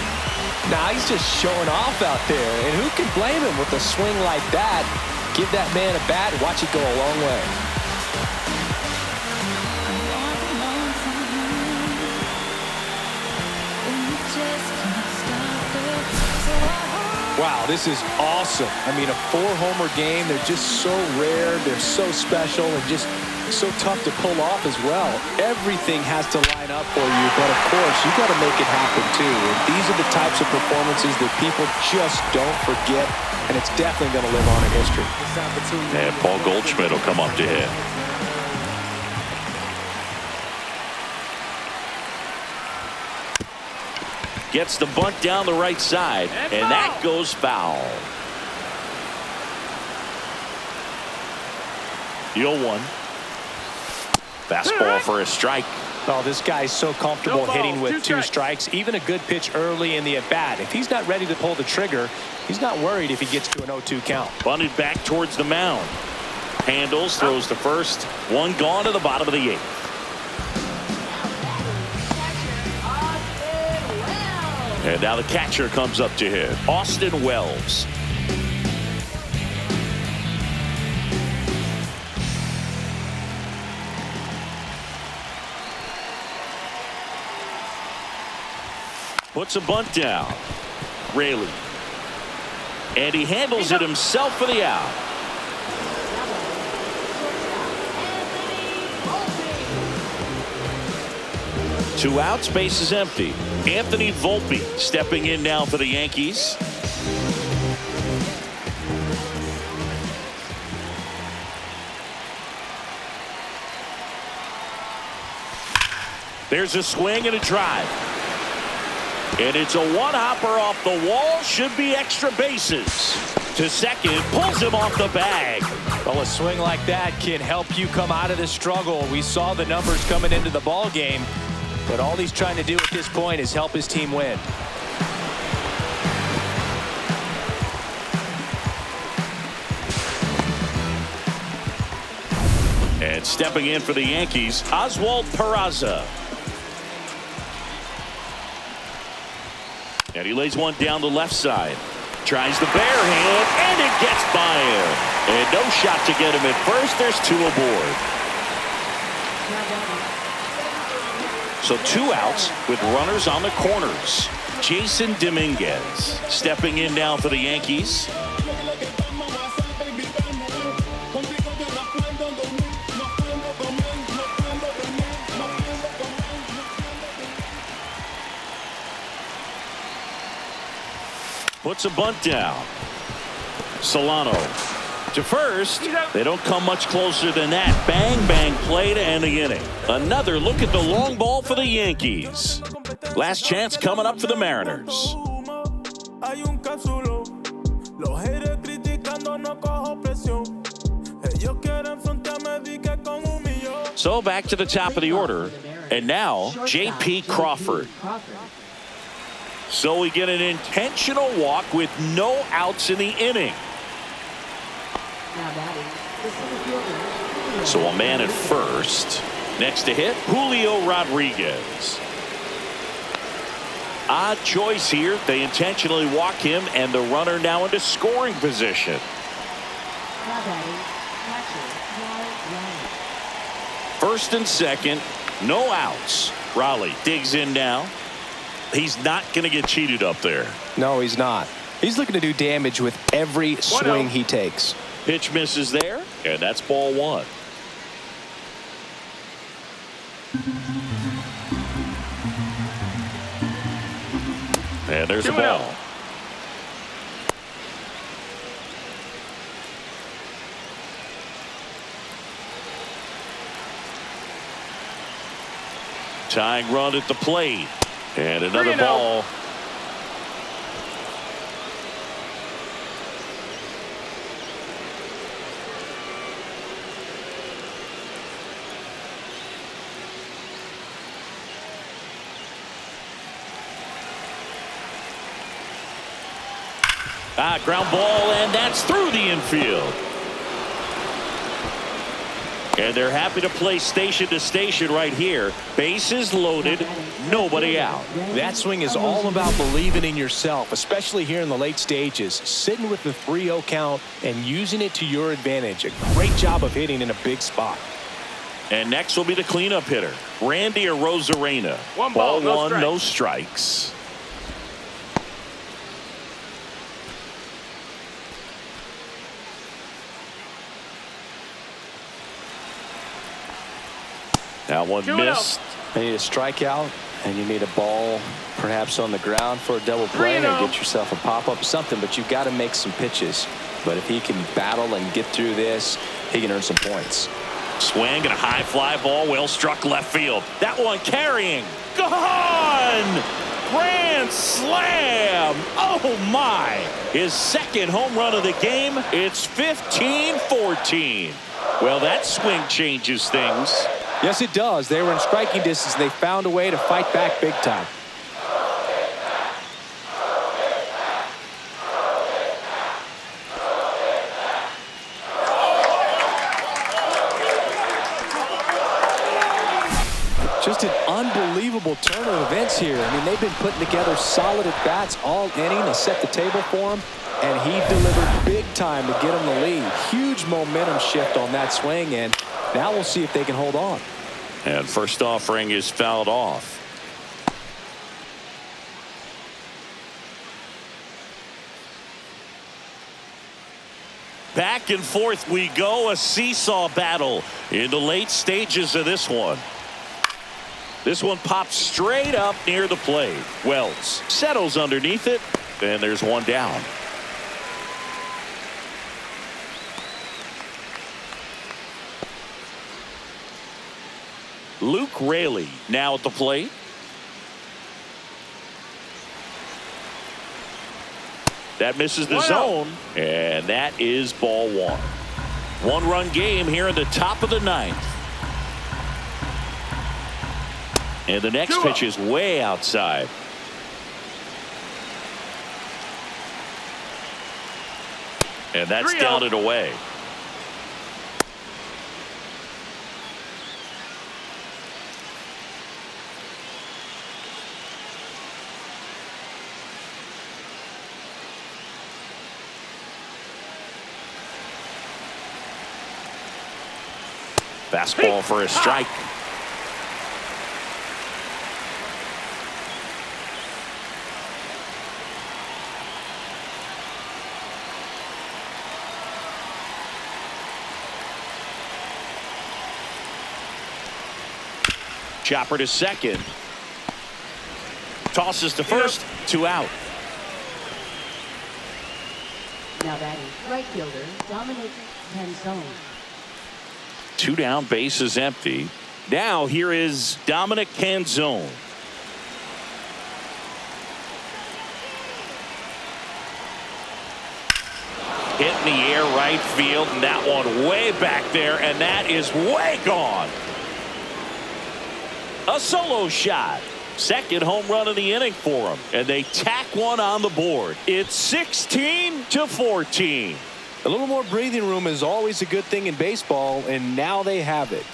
[SPEAKER 4] Now he's just showing off out there. And who can blame him with a swing like that? Give that man a bat, watch it go a long way. Wow, this is awesome. I mean, a 4-homer game. They're just so rare. They're so special and just so tough to pull off as well. Everything has to line up for you, but of course, you got to make it happen too. And these are the types of performances that people just don't forget. And it's definitely going to live on in history.
[SPEAKER 3] And Paul Goldschmidt will come up to hit. Gets the bunt down the right side, and that goes foul. 0-1. Fastball for a strike.
[SPEAKER 4] Oh, this guy's so comfortable hitting with 2 strikes. Even a good pitch early in the at-bat. If he's not ready to pull the trigger, he's not worried if he gets to an 0-2 count.
[SPEAKER 3] Bunted back towards the mound. Handles, throws to first. 1 gone to the bottom of the 8th. And now the catcher comes up to hit. Austin Wells. Puts a bunt down. Raley. And he handles it himself for the out. Two outs, base is empty. Anthony Volpe stepping in now for the Yankees. There's a swing and a drive. And it's a one-hopper off the wall. Should be extra bases. To second, pulls him off the bag.
[SPEAKER 4] Well, a swing like that can help you come out of this struggle. We saw the numbers coming into the ball game, but all he's trying to do at this point is help his team win.
[SPEAKER 3] And stepping in for the Yankees, Oswald Peraza. And he lays one down the left side. Tries the bare hand, and it gets by him. And no shot to get him at first. There's 2 aboard. So 2 outs with runners on the corners. Jason Dominguez stepping in now for the Yankees. Puts a bunt down. Solano to first. They don't come much closer than that. Bang, bang play to end the inning. Another look at the long ball for the Yankees. Last chance coming up for the Mariners. So back to the top of the order. And now J.P. Crawford. So we get an intentional walk with no outs in the inning.
[SPEAKER 5] Now batting, the center fielder.
[SPEAKER 3] So a man at first. Next to hit, Julio Rodriguez. Odd choice here. They intentionally walk him, and the runner now into scoring position.
[SPEAKER 5] Now batting, catcher, Raleigh.
[SPEAKER 3] First and second, no outs. Raleigh digs in now. He's not going to get cheated up there.
[SPEAKER 4] No, he's not. He's looking to do damage with every swing he takes.
[SPEAKER 3] Pitch misses there, and that's ball one. And there's a ball. Tying run at the plate. And another ball. Ground ball, and that's through the infield. And they're happy to play station to station right here. Bases loaded, nobody out.
[SPEAKER 4] That swing is all about believing in yourself, especially here in the late stages. Sitting with the 3-0 count and using it to your advantage. A great job of hitting in a big spot.
[SPEAKER 3] And next will be the cleanup hitter, Randy Arozarena.
[SPEAKER 7] Ball
[SPEAKER 3] one,
[SPEAKER 7] one,
[SPEAKER 3] no strikes. That one missed.
[SPEAKER 4] You need a strikeout, and you need a ball perhaps on the ground for a double play or get yourself a pop-up, something, but you've got to make some pitches. But if he can battle and get through this, he can earn some points.
[SPEAKER 3] Swing and a high fly ball, well struck left field. That one carrying. Gone! Grand slam! Oh my! His second home run of the game. It's 15-14. Well, that swing changes things.
[SPEAKER 4] Yes, it does. They were in striking distance. They found a way to fight back big time. Just an unbelievable turn of events here. I mean, they've been putting together solid at-bats all inning. They set the table for him, and he delivered big time to get him the lead. Huge momentum shift on that swing, and now we'll see if they can hold on.
[SPEAKER 3] And first offering is fouled off. Back and forth we go, a seesaw battle in the late stages of this one. This one pops straight up near the plate. Wells settles underneath it, and there's one down. Luke Raley now at the plate. That misses the zone, and that is ball one. One-run game here in the top of the ninth. And the next pitch is way outside. And that's down and away. Fastball for a strike. Chopper to second. Tosses to first. 2 out.
[SPEAKER 5] Now batting, right fielder, Dominic Canzone.
[SPEAKER 3] 2 down, bases empty. Now here is Dominic Canzone. Hit in the air right field, and that one way back there, and that is way gone. A solo shot. Second home run of the inning for him, and they tack one on the board. It's 16-14.
[SPEAKER 4] A little more breathing room is always a good thing in baseball, and now they have it.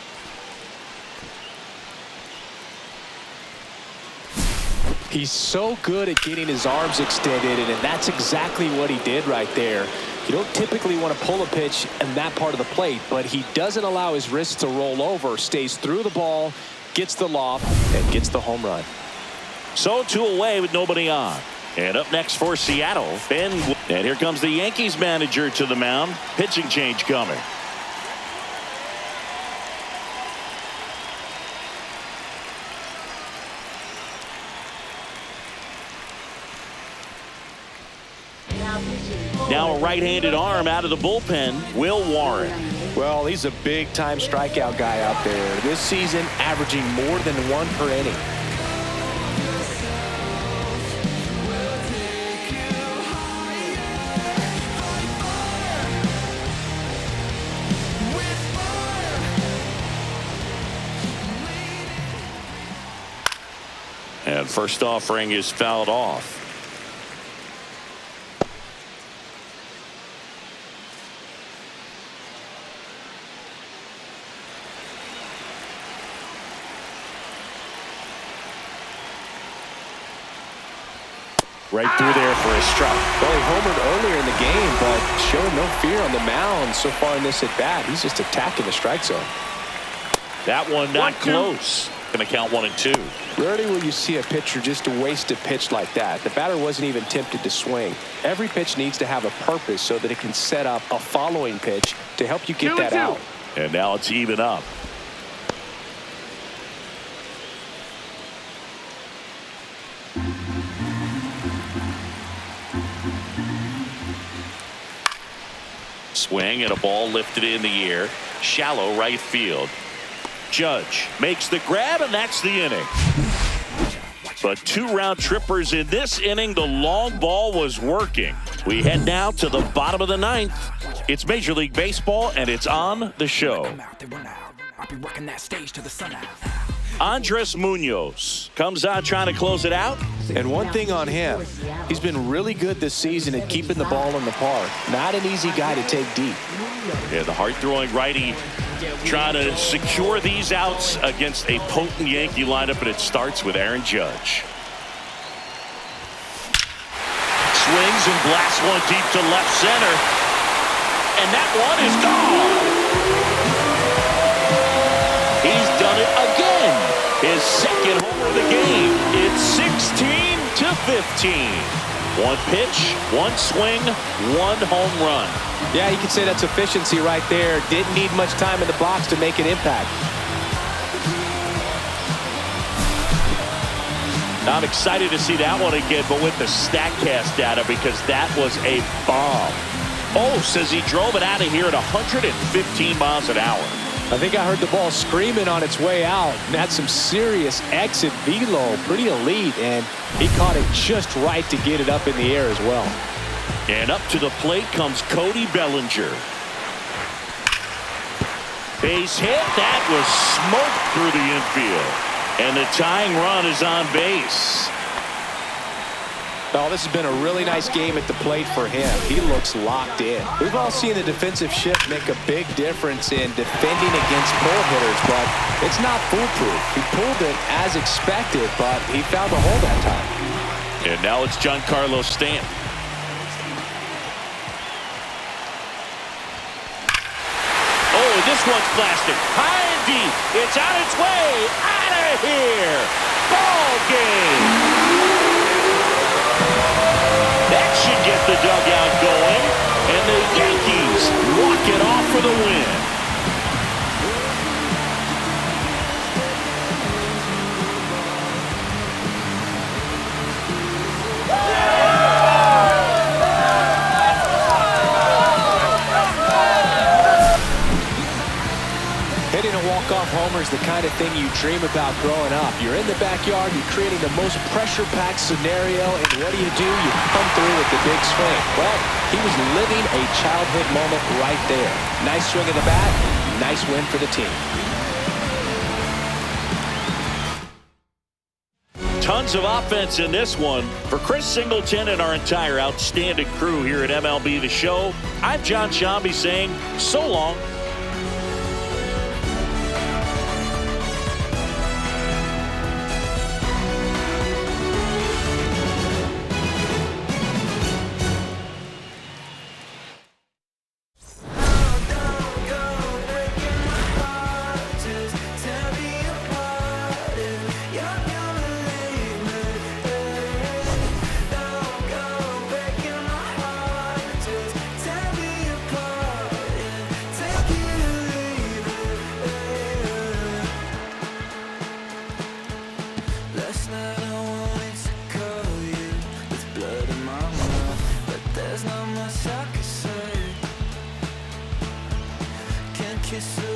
[SPEAKER 4] He's so good at getting his arms extended, and that's exactly what he did right there. You don't typically want to pull a pitch in that part of the plate, but he doesn't allow his wrists to roll over, stays through the ball, gets the loft, and gets the home run.
[SPEAKER 3] So 2 away with nobody on. And up next for Seattle, Ben. And here comes the Yankees manager to the mound. Pitching change coming. Now a right-handed arm out of the bullpen, Will Warren.
[SPEAKER 4] Well, he's a big-time strikeout guy out there. This season, averaging more than 1 per inning.
[SPEAKER 3] And first offering is fouled off. Right through there for a strike.
[SPEAKER 4] Well, he homered earlier in the game, but showing no fear on the mound so far in this at-bat. He's just attacking the strike zone.
[SPEAKER 3] That one not close. Going to count 1 and 2.
[SPEAKER 4] Rarely will you see a pitcher just waste a pitch like that. The batter wasn't even tempted to swing. Every pitch needs to have a purpose so that it can set up a following pitch to help you get that out.
[SPEAKER 3] And now it's even up. Swing and a ball lifted in the air. Shallow right field. Judge makes the grab, and that's the inning. But 2 round trippers in this inning. The long ball was working. We head now to the bottom of the 9th. It's Major League Baseball, and it's on the show. Andres Munoz comes out trying to close it out.
[SPEAKER 4] And one thing on him, he's been really good this season at keeping the ball in the park. Not an easy guy to take deep.
[SPEAKER 3] Yeah, the hard-throwing righty trying to secure these outs against a potent Yankee lineup, and it starts with Aaron Judge. Swings and blasts one deep to left center. And that one is gone. He's done it again. His second homer of the game. It's 16-15. 1 pitch, 1 swing, 1 home run.
[SPEAKER 4] Yeah, you could say that's efficiency right there. Didn't need much time in the box to make an impact.
[SPEAKER 3] I'm excited to see that one again, but with the StatCast data, because that was a bomb. Oh, says he drove it out of here at 115 miles an hour.
[SPEAKER 4] I think I heard the ball screaming on its way out. And that's some serious exit velo, pretty elite, and he caught it just right to get it up in the air as well.
[SPEAKER 3] And up to the plate comes Cody Bellinger. Base hit. That was smoked through the infield. And the tying run is on base.
[SPEAKER 4] Oh, this has been a really nice game at the plate for him. He looks locked in. We've all seen the defensive shift make a big difference in defending against pull hitters, but it's not foolproof. He pulled it as expected, but he found the hole that time.
[SPEAKER 3] And now it's Giancarlo Stanton. Oh, this one's blasted. High and deep. It's on its way. Out of here. Ball game. That should get the dugout going, and the Yankees walk it off for the win.
[SPEAKER 4] is the kind of thing you dream about growing up. You're in the backyard, you're creating the most pressure-packed scenario, and what do? You come through with the big swing. Well, he was living a childhood moment right there. Nice swing of the bat, nice win for the team.
[SPEAKER 3] Tons of offense in this one. For Chris Singleton and our entire outstanding crew here at MLB The Show, I'm John Shambi saying so long.
[SPEAKER 6] Kiss